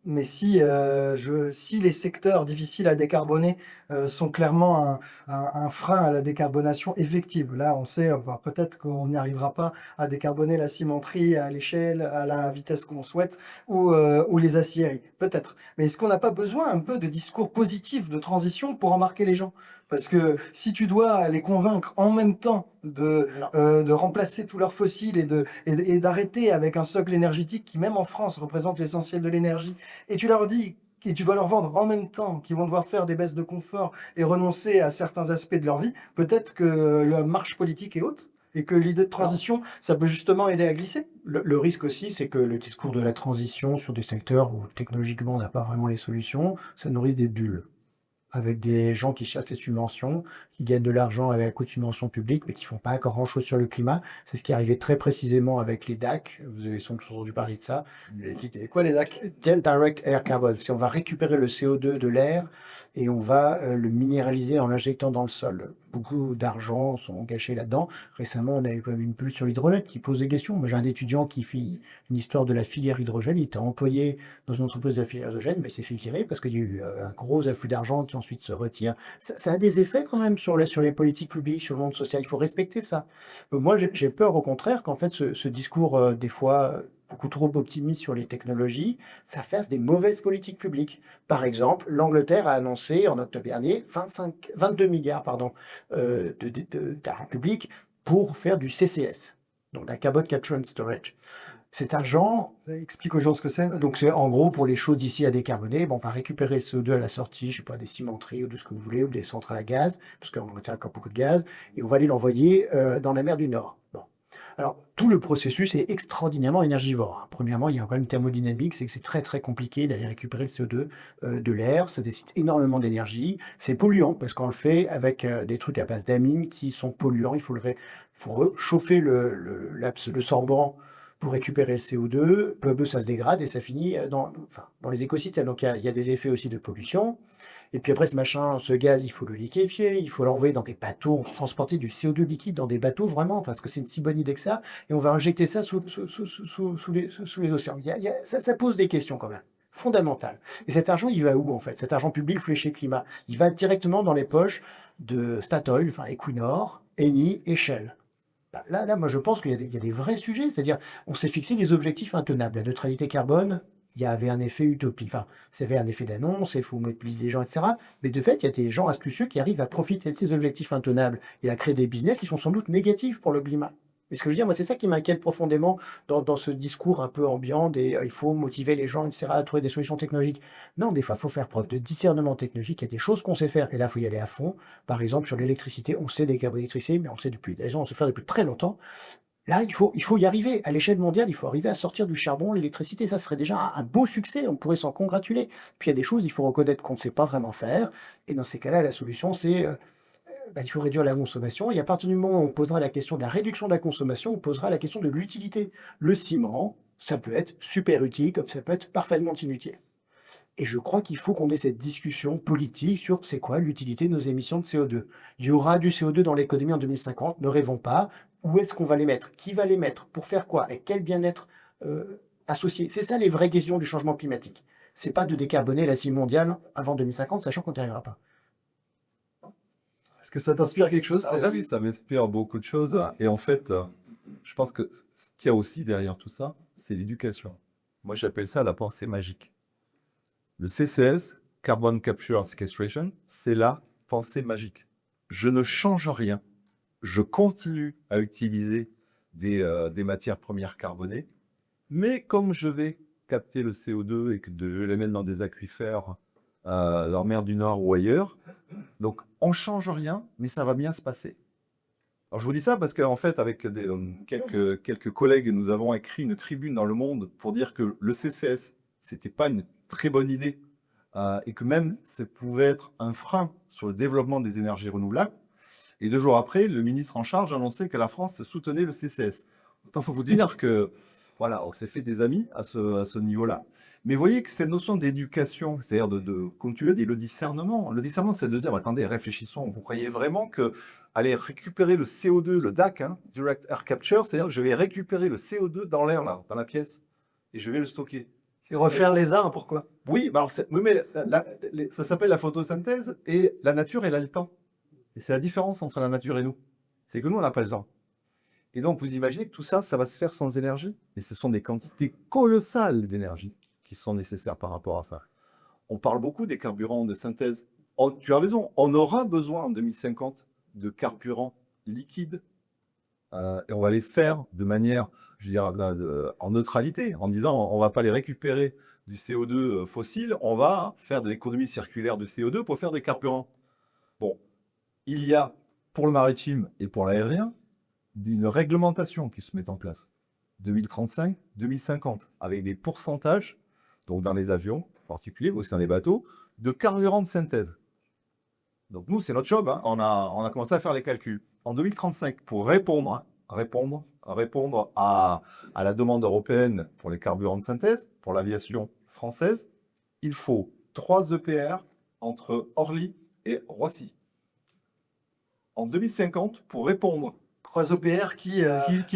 Mais si les secteurs difficiles à décarboner sont clairement un frein à la décarbonation effective, là on sait, enfin, peut-être qu'on n'y arrivera pas à décarboner la cimenterie à l'échelle, à la vitesse qu'on souhaite, ou les aciéries, peut-être. Mais est-ce qu'on n'a pas besoin un peu de discours positifs de transition pour embarquer les gens? Parce que si tu dois les convaincre en même temps de remplacer tous leurs fossiles et d'arrêter avec un socle énergétique qui, même en France, représente l'essentiel de l'énergie, et tu leur dis, et tu dois leur vendre en même temps qu'ils vont devoir faire des baisses de confort et renoncer à certains aspects de leur vie, peut-être que la marche politique est haute et que l'idée de transition, ça peut justement aider à glisser. Le risque aussi, c'est que le discours de la transition sur des secteurs où technologiquement on n'a pas vraiment les solutions, ça nourrit des bulles, avec des gens qui chassent les subventions, qui gagnent de l'argent avec un coup de subvention publique, mais qui font pas grand-chose sur le climat. C'est ce qui est arrivé très précisément avec les DAC. Vous avez sans doute entendu parler de ça. Et quoi les DAC? Direct Air Carbon. C'est on va récupérer le CO2 de l'air et on va le minéraliser en l'injectant dans le sol. Beaucoup d'argent sont gâchés là-dedans. Récemment, on avait quand même une bulle sur l'hydrogène qui pose des questions. Moi, j'ai un étudiant qui fait une histoire de la filière hydrogène. Il était employé dans une entreprise de la filière hydrogène, mais il s'est fait virer parce qu'il y a eu un gros afflux d'argent qui ensuite se retire. Ça a des effets quand même sur les politiques publiques, sur le monde social. Il faut respecter ça. Moi, j'ai peur au contraire qu'en fait, ce discours, des fois, beaucoup trop optimiste sur les technologies, ça fasse des mauvaises politiques publiques. Par exemple, l'Angleterre a annoncé en octobre dernier 22 milliards d'argent public pour faire du CCS, donc la Carbon Capture and Storage. Cet argent, Ça explique aux gens ce que c'est. donc c'est en gros pour les choses d'ici à décarboner, bon, on va récupérer le CO2 à la sortie, je sais pas, des cimenteries ou de ce que vous voulez, ou des centrales à gaz, parce qu'en Angleterre, il y a encore beaucoup de gaz, et on va aller l'envoyer dans la mer du Nord. Bon. Alors, tout le processus est extraordinairement énergivore, hein. Premièrement, il y a un problème thermodynamique, c'est que c'est très très compliqué d'aller récupérer le CO2 de l'air, ça nécessite énormément d'énergie, c'est polluant, parce qu'on le fait avec des trucs à base d'amine qui sont polluants, il faut chauffer le sorbant pour récupérer le CO2, peu à peu ça se dégrade et ça finit dans les écosystèmes. Donc il y a des effets aussi de pollution. Et puis après ce gaz, il faut le liquéfier, il faut l'envoyer dans des bateaux, on va transporter du CO2 liquide dans des bateaux vraiment, parce que c'est une si bonne idée que ça, et on va injecter ça sous les océans. Ça pose des questions quand même, fondamentales. Et cet argent, il va où en fait? Cet argent public fléché climat, il va directement dans les poches de Statoil, enfin Equinor, Eni et Shell. Bah, là, moi, je pense qu'il y a des vrais sujets. C'est-à-dire, on s'est fixé des objectifs intenables. La neutralité carbone, il y avait un effet utopie. Enfin, ça avait un effet d'annonce, il faut mobiliser les gens, etc. Mais de fait, il y a des gens astucieux qui arrivent à profiter de ces objectifs intenables et à créer des business qui sont sans doute négatifs pour le climat. Mais ce que je veux dire, moi, c'est ça qui m'inquiète profondément dans ce discours un peu ambiant des il faut motiver les gens, etc., à trouver des solutions technologiques. Non, des fois, il faut faire preuve de discernement technologique. Il y a des choses qu'on sait faire, et là, il faut y aller à fond. Par exemple, sur l'électricité, on sait décarboner l'électricité, mais on le sait depuis, on sait faire depuis très longtemps. Là, il faut y arriver. À l'échelle mondiale, il faut arriver à sortir du charbon, l'électricité. Ça serait déjà un beau succès. On pourrait s'en congratuler. Puis il y a des choses, il faut reconnaître qu'on ne sait pas vraiment faire. Et dans ces cas-là, la solution, c'est il faut réduire la consommation. Et à partir du moment où on posera la question de la réduction de la consommation, on posera la question de l'utilité. Le ciment, ça peut être super utile, comme ça peut être parfaitement inutile. Et je crois qu'il faut qu'on ait cette discussion politique sur c'est quoi l'utilité de nos émissions de CO2. Il y aura du CO2 dans l'économie en 2050, ne rêvons pas. Où est-ce qu'on va les mettre? Qui va les mettre? Pour faire quoi? Et quel bien-être associé? C'est ça les vraies questions du changement climatique. C'est pas de décarboner la cible mondiale avant 2050, sachant qu'on n'y arrivera pas. Est-ce que ça t'inspire quelque chose? Ah oui, ça m'inspire beaucoup de choses. Et en fait, je pense que ce qu'il y a aussi derrière tout ça, c'est l'éducation. Moi, j'appelle ça la pensée magique. Le CCS, Carbon Capture and Sequestration, c'est la pensée magique. Je ne change rien. Je continue à utiliser des matières premières carbonées, mais comme je vais capter le CO2 et que je les mettre dans des aquifères en mer du Nord ou ailleurs, donc on change rien, mais ça va bien se passer. Alors je vous dis ça parce qu'en fait, avec quelques collègues, nous avons écrit une tribune dans Le Monde pour dire que le CCS, c'était pas une très bonne idée et que même ça pouvait être un frein sur le développement des énergies renouvelables. Et 2 jours après, le ministre en charge annonçait que la France soutenait le CCS. Il faut vous dire que, voilà, on s'est fait des amis à ce niveau-là. Mais vous voyez que cette notion d'éducation, c'est-à-dire comme tu l'as dit, le discernement, c'est de dire, attendez, réfléchissons, vous croyez vraiment que aller récupérer le CO2, le DAC, Direct Air Capture, c'est-à-dire que je vais récupérer le CO2 dans l'air, là, dans la pièce, et je vais le stocker. Et refaire les arts, pourquoi? Oui, bah alors oui, mais ça s'appelle la photosynthèse, et la nature, elle a le temps. Et c'est la différence entre la nature et nous. C'est que nous, on n'a pas le temps. Et donc, vous imaginez que tout ça, ça va se faire sans énergie. Et ce sont des quantités colossales d'énergie qui sont nécessaires par rapport à ça. On parle beaucoup des carburants de synthèse. Tu as raison, on aura besoin en 2050 de carburants liquides. Et on va les faire de manière, je veux dire, en neutralité, en disant on ne va pas les récupérer du CO2 fossile, on va faire de l'économie circulaire de CO2 pour faire des carburants. Bon, il y a, pour le maritime et pour l'aérien, une réglementation qui se met en place. 2035, 2050, avec des pourcentages, donc dans les avions en particulier, aussi dans les bateaux, de carburant de synthèse. Donc nous, c'est notre job, on a commencé à faire les calculs. En 2035, pour répondre à la demande européenne pour les carburants de synthèse, pour l'aviation française, il faut 3 EPR entre Orly et Roissy. En 2050, pour répondre 3 EPR qui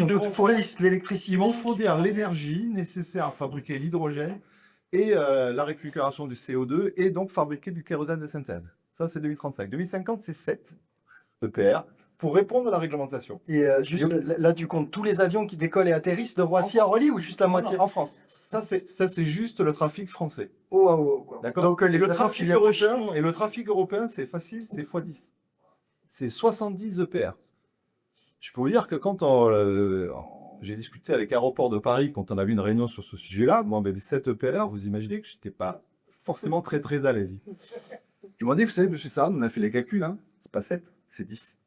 nous fournissent l'électricité. Ils vont fournir l'énergie nécessaire à fabriquer l'hydrogène et la récupération du CO2 et donc fabriquer du kérosène de synthèse. Ça, c'est 2035. 2050, c'est 7 EPR pour répondre à la réglementation. Et juste là, tu comptes tous les avions qui décollent et atterrissent de Roissy à Orly ou juste la moitié? En France. Ça, c'est juste le trafic français. Oh. D'accord. Donc le trafic européen, c'est facile, c'est x10. C'est 70 EPR. Je peux vous dire que quand j'ai discuté avec Aéroport de Paris, quand on a eu une réunion sur ce sujet-là, moi, les 7 EPR, vous imaginez que je n'étais pas forcément très à l'aise. Ils m'ont dit, vous savez, monsieur Sarr, on a fait les calculs, c'est pas 7, c'est 10.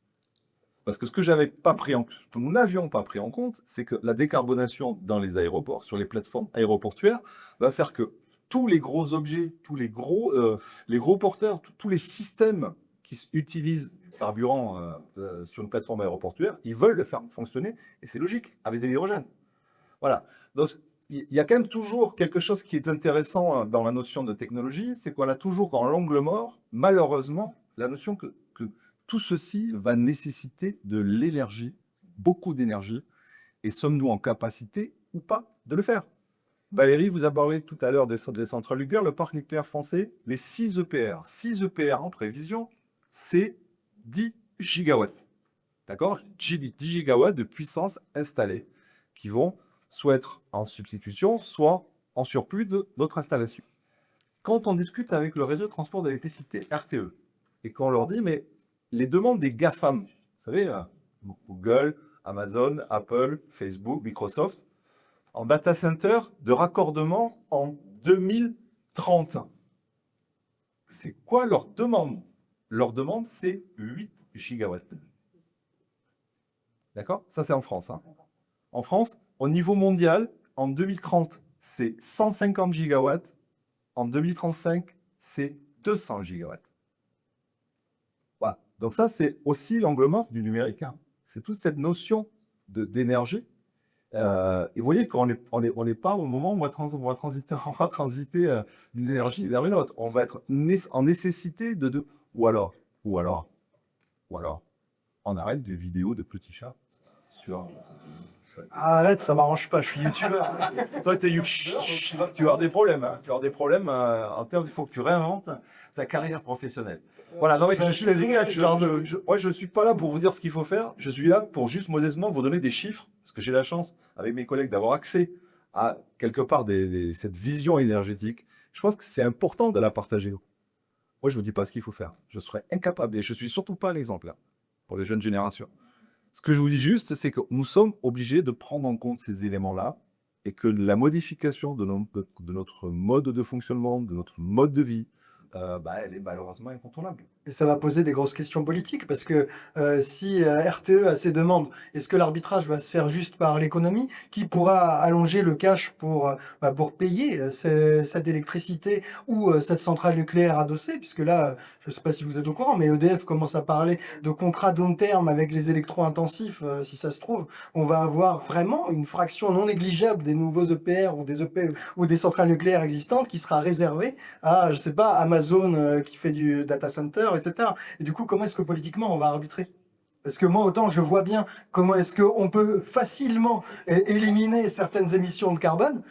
Parce que ce que nous n'avions pas pris en compte, c'est que la décarbonation dans les aéroports, sur les plateformes aéroportuaires, va faire que tous les gros objets, tous les gros porteurs, tous les systèmes qui utilisent carburant sur une plateforme aéroportuaire, ils veulent le faire fonctionner, et c'est logique, avec de l'hydrogène. Voilà. Donc, il y a quand même toujours quelque chose qui est intéressant dans la notion de technologie, c'est qu'on a toujours en l'angle mort, malheureusement, la notion que tout ceci va nécessiter de l'énergie, beaucoup d'énergie, et sommes-nous en capacité ou pas de le faire? Valérie, vous avez parlé tout à l'heure des centrales nucléaires, le parc nucléaire français, les 6 EPR. 6 EPR en prévision, c'est 10 gigawatts. D'accord? 10 gigawatts de puissance installée qui vont soit être en substitution, soit en surplus de notre installation. Quand on discute avec le réseau de transport d'électricité RTE, et qu'on leur dit, mais les demandes des GAFAM, vous savez, Google, Amazon, Apple, Facebook, Microsoft, en data center de raccordement en 2030. C'est quoi leur demande? Leur demande, c'est 8 gigawatts. D'accord? Ça, c'est en France. Hein. En France, au niveau mondial, en 2030, c'est 150 gigawatts. En 2035, c'est 200 gigawatts. Voilà. Donc ça, c'est aussi l'angle mort du numérique. Hein. C'est toute cette notion d'énergie. Et vous voyez qu'on n'est pas au moment où on va transiter d'une énergie vers une autre. On va être en nécessité de... Ou alors, on arrête des vidéos de petits chats sur... Arrête, ça m'arrange pas, je suis youtubeur. Toi, t'es youtubeur, tu vas avoir des problèmes. Hein. Tu vas avoir des problèmes en termes, il faut que tu réinventes ta carrière professionnelle. Voilà, non, mais je suis désolé, moi, je suis pas là pour vous dire ce qu'il faut faire. Je suis là pour juste modestement vous donner des chiffres, parce que j'ai la chance, avec mes collègues, d'avoir accès à quelque part cette vision énergétique. Je pense que c'est important de la partager. Moi, je vous dis pas ce qu'il faut faire. Je serais incapable, et je suis surtout pas l'exemple là, pour les jeunes générations. Ce que je vous dis juste, c'est que nous sommes obligés de prendre en compte ces éléments-là et que la modification de notre mode de fonctionnement, de notre mode de vie, elle est malheureusement incontournable. Et ça va poser des grosses questions politiques parce que si RTE a ses demandes, est-ce que l'arbitrage va se faire juste par l'économie? Qui pourra allonger le cash pour payer cette électricité ou cette centrale nucléaire adossée? Puisque là, je ne sais pas si vous êtes au courant, mais EDF commence à parler de contrats de long terme avec les électro-intensifs. Si ça se trouve, on va avoir vraiment une fraction non négligeable des nouveaux EPR ou des EP ou des centrales nucléaires existantes qui sera réservée à, je sais pas, Amazon qui fait du data center, etc. Et du coup, comment est-ce que politiquement on va arbitrer? Parce que moi, autant je vois bien comment est-ce qu'on peut facilement éliminer certaines émissions de carbone,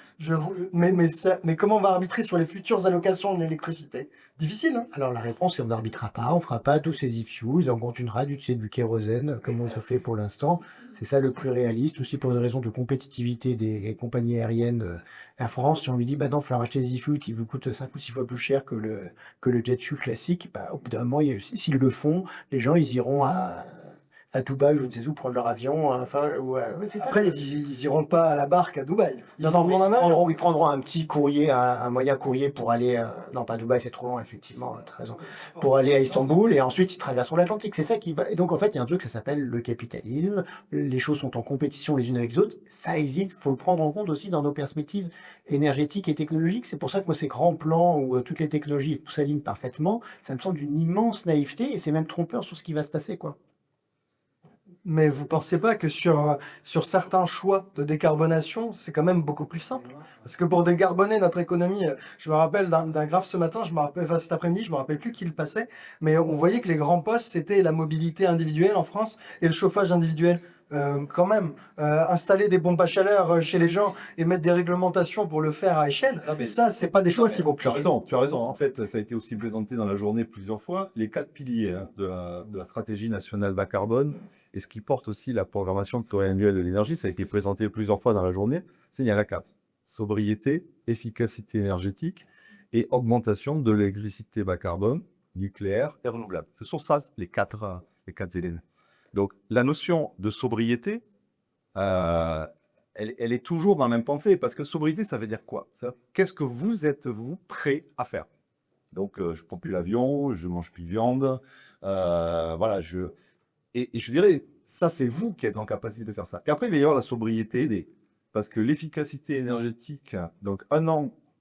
mais comment on va arbitrer sur les futures allocations de l'électricité? Difficile, hein? Alors la réponse, c'est on n'arbitrera pas, on fera pas tous ces e-fuels, on continuera d'utiliser du kérosène comme on se fait pour l'instant. C'est ça le plus réaliste, aussi pour une raison de compétitivité des compagnies aériennes. Air France, si on lui dit, bah non, il faut racheter des e-fuels qui vous coûtent 5 ou 6 fois plus cher que le jet fuel classique, bah, au bout d'un moment, s'ils le font, les gens, ils iront à Dubaï, je ne sais où, prendre leur avion, enfin, c'est ça. Après, ils iront pas à la barque à Dubaï. Ils prendront un petit courrier, un moyen courrier pour aller, non pas Dubaï, c'est trop loin, effectivement, t'as raison, pour aller à Istanbul, et ensuite ils traverseront l'Atlantique. C'est ça qui va. Et donc en fait, il y a un truc, ça s'appelle le capitalisme. Les choses sont en compétition les unes avec les autres. Ça existe, faut le prendre en compte aussi dans nos perspectives énergétiques et technologiques. C'est pour ça que moi, ces grands plans où toutes les technologies tout s'alignent parfaitement, ça me semble d'une immense naïveté, et c'est même trompeur sur ce qui va se passer, quoi. Mais vous pensez pas que sur certains choix de décarbonation, c'est quand même beaucoup plus simple? Parce que pour décarboner notre économie, je me rappelle d'un graphe ce matin, enfin cet après-midi, je me rappelle plus qui le passait, mais on voyait que les grands postes, c'était la mobilité individuelle en France et le chauffage individuel. Quand même, installer des pompes à chaleur chez les gens et mettre des réglementations pour le faire à échelle, ça, c'est pas des choix si compliqués. Tu as raison. En fait, ça a été aussi présenté dans la journée plusieurs fois. Les 4 piliers de la stratégie nationale bas carbone et ce qui porte aussi la programmation pluriannuelle de l'énergie, ça a été présenté plusieurs fois dans la journée. Il y en a 4. Sobriété, efficacité énergétique et augmentation de l'électricité bas carbone, nucléaire et renouvelable. Ce sont ça les quatre éléments. Donc, la notion de sobriété, elle est toujours dans la même pensée, parce que sobriété, ça veut dire quoi? Qu'est-ce que vous êtes prêt à faire? Donc, je ne prends plus l'avion, je ne mange plus de viande, voilà, et je dirais, ça, c'est vous qui êtes en capacité de faire ça. Et après, il va y avoir la sobriété, parce que l'efficacité énergétique, donc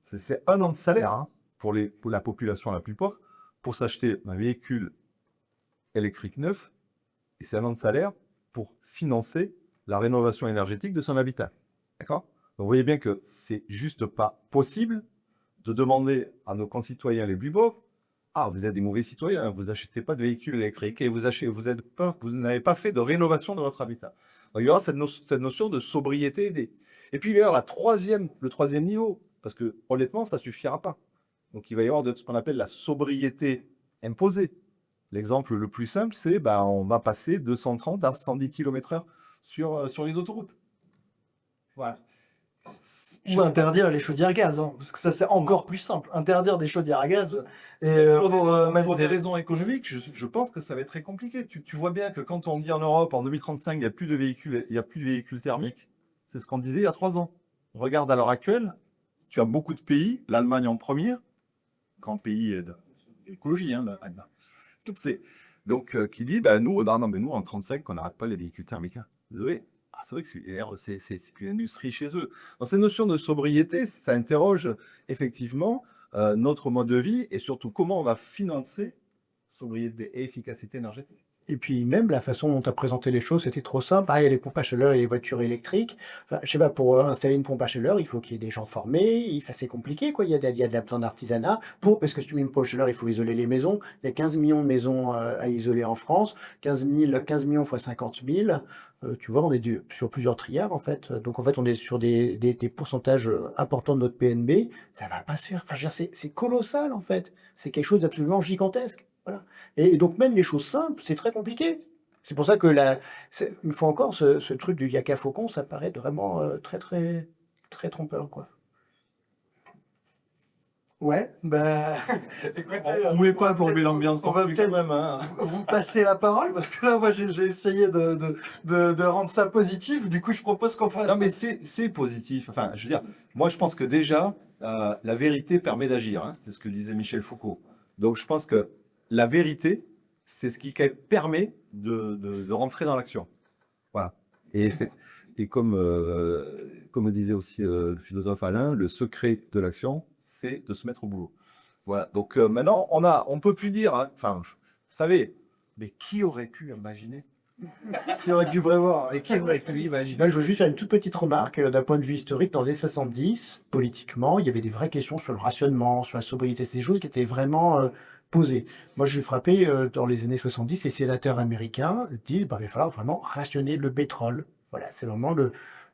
c'est un an de salaire hein, pour la population la plus pauvre, pour s'acheter un véhicule électrique neuf, et c'est un an de salaire pour financer la rénovation énergétique de son habitat. D'accord? Donc vous voyez bien que c'est juste pas possible de demander à nos concitoyens les plus pauvres, ah, vous êtes des mauvais citoyens, vous n'achetez pas de véhicules électriques et vous n'avez pas fait de rénovation de votre habitat. Donc il y aura cette notion de sobriété. Et puis il va y avoir le troisième niveau, parce que honnêtement, ça ne suffira pas. Donc il va y avoir ce qu'on appelle la sobriété imposée. L'exemple le plus simple, c'est on va passer de 130 à 110 km/h sur les autoroutes. Voilà. Ou interdire les chaudières à gaz, hein, parce que ça c'est encore plus simple. Interdire des chaudières à gaz et Pour des raisons économiques, je pense que ça va être très compliqué. Tu vois bien que quand on dit en Europe, en 2035, il n'y a plus de véhicules, il y a plus de véhicules thermiques, c'est ce qu'on disait il y a 3 ans. Regarde à l'heure actuelle, tu as beaucoup de pays, l'Allemagne en premier, grand pays d'écologie, hein, l'Allemagne. Donc, qui dit, ben, nous, non, mais nous, en 35, on n'arrête pas les véhicules thermiques, hein. Désolé. Ah, c'est vrai que c'est une industrie chez eux. Dans ces notions de sobriété, ça interroge effectivement notre mode de vie et surtout comment on va financer sobriété et efficacité énergétique. Et puis même la façon dont tu as présenté les choses, c'était trop simple. Ah, il y a les pompes à chaleur et les voitures électriques. Enfin, je sais pas, pour installer une pompe à chaleur, il faut qu'il y ait des gens formés. C'est compliqué, quoi. Il y a de la besoin d'artisanat. Parce que si tu mets une pompe à chaleur, il faut isoler les maisons. Il y a 15 millions de maisons à isoler en France. 15 millions fois 50 000. Tu vois, on est sur plusieurs triards, en fait. Donc, en fait, on est sur des pourcentages importants de notre PNB. Ça va pas se faire. Enfin, je veux dire, c'est colossal, en fait. C'est quelque chose d'absolument gigantesque. Voilà. Et donc même les choses simples, c'est très compliqué. C'est pour ça que une fois encore, ce truc du yaka faucon, ça paraît vraiment très très très trompeur, quoi. ouais, bah écoutez, On ne voulait pas plomber l'ambiance on va non plus peut-être quand même, hein. vous passer la parole parce que là moi j'ai essayé de rendre ça positif. Du coup, je propose qu'on fasse. Non, mais c'est positif. Enfin, je veux dire, moi, je pense que déjà, la vérité permet d'agir, hein. C'est ce que disait Michel Foucault. Donc, je pense que la vérité, c'est ce qui permet de rentrer dans l'action. Voilà. Et comme disait aussi le philosophe Alain, le secret de l'action, c'est de se mettre au boulot. Voilà. Donc maintenant, on peut plus dire, hein, enfin, vous savez, mais qui aurait pu imaginer? Qui aurait dû prévoir et qui aurait pu imaginer. Là, je veux juste faire une toute petite remarque d'un point de vue historique. Dans les années 70, politiquement, il y avait des vraies questions sur le rationnement, sur la sobriété. C'est des choses qui étaient vraiment posées. Moi, je suis frappé, dans les années 70, les sénateurs américains disent bah, il va falloir vraiment rationner le pétrole. Voilà, c'est vraiment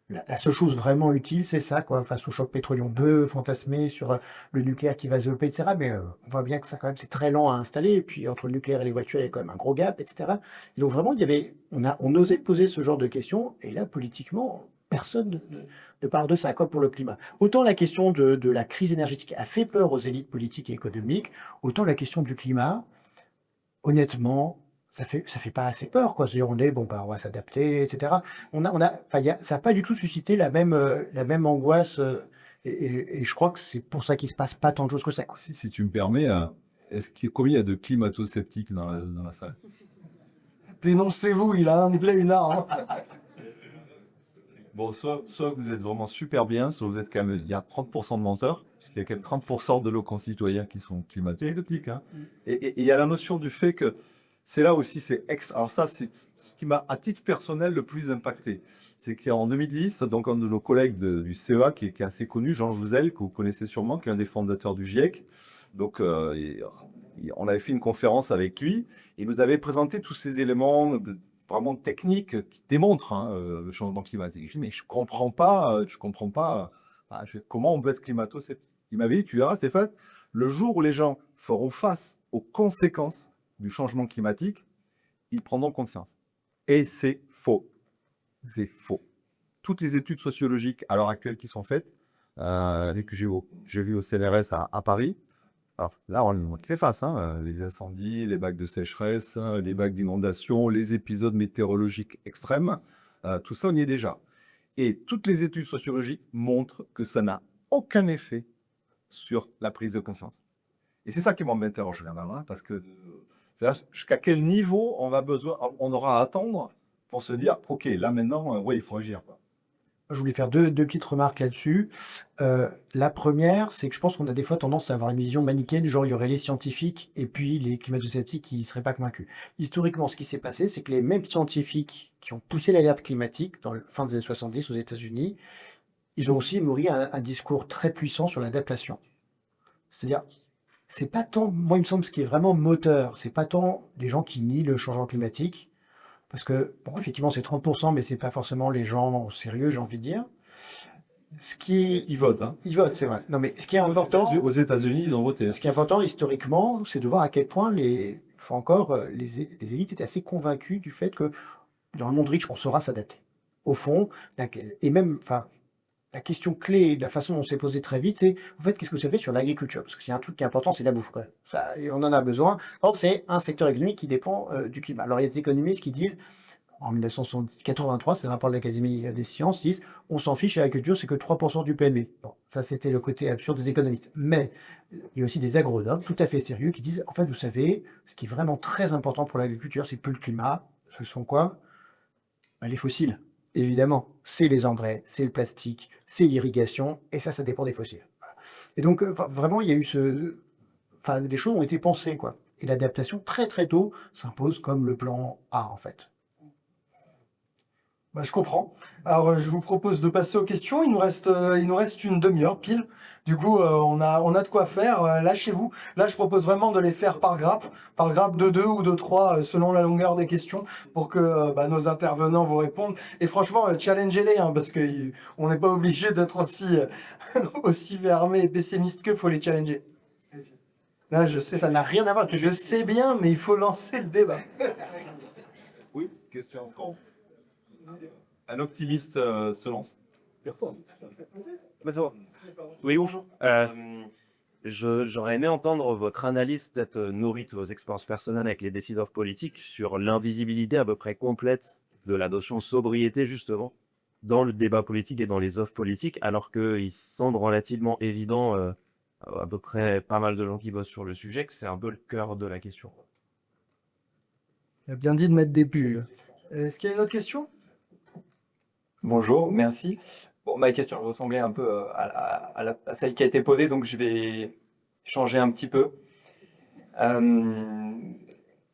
la seule chose vraiment utile, c'est ça, quoi, face au choc pétrolier. On peut fantasmer sur le nucléaire qui va se développer, etc. Mais on voit bien que ça, quand même, c'est très lent à installer. Et puis, entre le nucléaire et les voitures, il y a quand même un gros gap, etc. Et donc, vraiment, on osait poser ce genre de questions. Et là, politiquement, personne ne parle de ça, quoi, pour le climat. Autant la question de la crise énergétique a fait peur aux élites politiques et économiques, autant la question du climat, honnêtement, ça fait pas assez peur, quoi. C'est-à-dire, bon, bah, on va s'adapter, etc. Enfin, ça n'a pas du tout suscité la même angoisse, et je crois que c'est pour ça qu'il se passe pas tant de choses que ça, quoi. Si tu me permets, combien il y a de climato-sceptiques dans la salle? Dénoncez-vous, il a un Léonard. Bon, soit vous êtes vraiment super bien, soit vous êtes quand même, il y a 30% de menteurs, parce qu'il y a quand même 30% de nos concitoyens qui sont climato-sceptiques, hein. Et il y a la notion du fait que c'est là aussi, alors ça, c'est ce qui m'a, à titre personnel, le plus impacté. C'est qu'en 2010, donc un de nos collègues du CEA, qui est assez connu, Jean Jouzel, que vous connaissez sûrement, qui est un des fondateurs du GIEC, donc on avait fait une conférence avec lui, et il nous avait présenté tous ces éléments vraiment techniques qui démontrent, hein, le changement climatique. Je dis, mais je comprends pas comment on peut être climato-sceptique. Il m'avait dit, tu verras Stéphane, le jour où les gens feront face aux conséquences du changement climatique, ils prendront conscience. Et c'est faux. C'est faux. Toutes les études sociologiques à l'heure actuelle qui sont faites, que j'ai vu au CNRS à Paris, alors là, on fait face, hein, les incendies, les vagues de sécheresse, les vagues d'inondation, les épisodes météorologiques extrêmes, tout ça, on y est déjà. Et toutes les études sociologiques montrent que ça n'a aucun effet sur la prise de conscience. Et c'est ça qui m'interroge, hein, parce que c'est-à-dire jusqu'à quel niveau on aura à attendre pour se dire, ok, là maintenant, ouais, il faut agir, quoi. Je voulais faire deux petites remarques là-dessus. La première, c'est que je pense qu'on a des fois tendance à avoir une vision manichéenne, genre il y aurait les scientifiques et puis les climato-sceptiques qui ne seraient pas convaincus. Historiquement, ce qui s'est passé, c'est que les mêmes scientifiques qui ont poussé l'alerte climatique dans la fin des années 70 aux États-Unis, ils ont aussi nourri un discours très puissant sur l'adaptation. C'est-à-dire, c'est pas tant, moi il me semble, ce qui est vraiment moteur, c'est pas tant des gens qui nient le changement climatique, parce que, bon, effectivement, c'est 30%, mais c'est pas forcément les gens sérieux, j'ai envie de dire. Ils votent, hein. Ils votent, c'est vrai. Non, mais ce qui est important, Aux États-Unis, ils ont voté. ce qui est important historiquement, c'est de voir à quel point une fois encore, les élites étaient assez convaincues du fait que dans un monde riche, on saura s'adapter. Au fond, et même, enfin, la question clé, la façon dont c'est posé très vite, c'est en fait, qu'est-ce que ça fait sur l'agriculture? Parce que c'est un truc qui est important, c'est la bouffe, quoi. Ça, et on en a besoin. Or, c'est un secteur économique qui dépend du climat. Alors, il y a des économistes qui disent, en 1983, c'est un rapport de l'Académie des sciences, disent on s'en fiche, l'agriculture, c'est que 3% du PNB. Bon, ça, c'était le côté absurde des économistes. Mais il y a aussi des agronomes tout à fait sérieux qui disent en fait, vous savez, ce qui est vraiment très important pour l'agriculture, c'est plus le climat. Ce sont quoi? Ben, les fossiles, évidemment. C'est les engrais, c'est le plastique, c'est l'irrigation, et ça dépend des fossiles. Voilà. Et donc, vraiment, il y a eu enfin, les choses ont été pensées, quoi. Et l'adaptation, très très tôt, s'impose comme le plan A, en fait. Bah, je comprends. Alors, je vous propose de passer aux questions. Il nous reste une demi-heure pile. Du coup, on a de quoi faire. Lâchez-vous. Là, je propose vraiment de les faire par grappe de 2 ou de 3, selon la longueur des questions, pour que bah, nos intervenants vous répondent. Et franchement, challengez-les, hein, parce que on n'est pas obligé d'être aussi, aussi fermé et pessimiste que faut les challenger. Là, je sais, Ça n'a rien à voir. je sais bien, mais il faut lancer le débat. Oui, question. Un optimiste se lance. Oui, bonjour. J'aurais aimé entendre votre analyse, peut-être nourrie de vos expériences personnelles avec les décideurs politiques, sur l'invisibilité à peu près complète de la notion de sobriété, justement, dans le débat politique et dans les offres politiques, alors qu'il semble relativement évident, à peu près pas mal de gens qui bossent sur le sujet, que c'est un peu le cœur de la question. Il a bien dit de mettre des pulls. Est-ce qu'il y a une autre question? Bonjour, merci. Bon, ma question ressemblait un peu à celle qui a été posée, donc je vais changer un petit peu.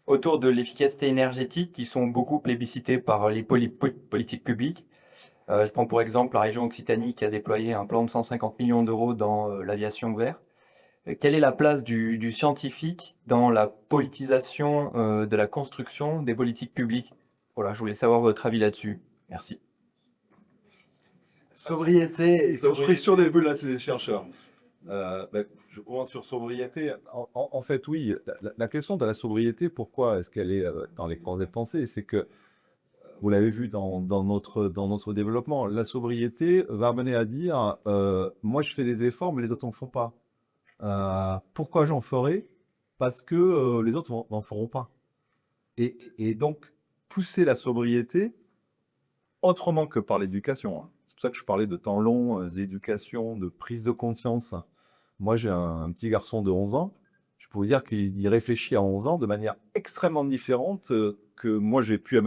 Autour de l'efficacité énergétique, qui sont beaucoup plébiscités par les politiques publiques. Je prends pour exemple la région Occitanie qui a déployé un plan de 150 millions d'euros dans l'aviation verte. Quelle est la place du scientifique dans la politisation de la construction des politiques publiques? Voilà, je voulais savoir votre avis là-dessus. Merci. Sobriété et Construction des bulles, là, c'est des chercheurs. Je commence sur sobriété. En fait, oui, la question de la sobriété, pourquoi est-ce qu'elle est dans les cours des pensées? C'est que, vous l'avez vu dans notre développement, la sobriété va mener à dire moi, je fais des efforts, mais les autres n'en font pas. Pourquoi j'en ferai? Parce que les autres n'en feront pas. Et donc, pousser la sobriété autrement que par l'éducation, hein. C'est pour ça que je parlais de temps long, d'éducation, de prise de conscience. Moi, j'ai un petit garçon de 11 ans. Je peux vous dire qu'il réfléchit à 11 ans de manière extrêmement différente que moi, j'ai pu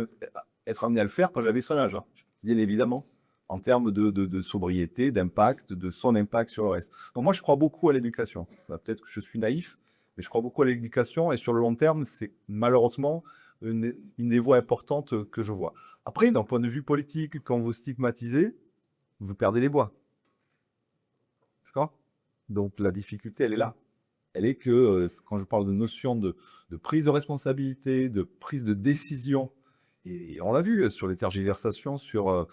être amené à le faire quand j'avais son âge, hein. Bien évidemment, en termes de sobriété, d'impact, de son impact sur le reste. Donc moi, je crois beaucoup à l'éducation. Peut-être que je suis naïf, mais je crois beaucoup à l'éducation. Et sur le long terme, c'est malheureusement une des voies importantes que je vois. Après, d'un point de vue politique, quand vous stigmatisez, vous perdez les voix. D'accord? Donc la difficulté, elle est là. Elle est que quand je parle de notion de prise de responsabilité, de prise de décision, et on l'a vu sur les tergiversations, ne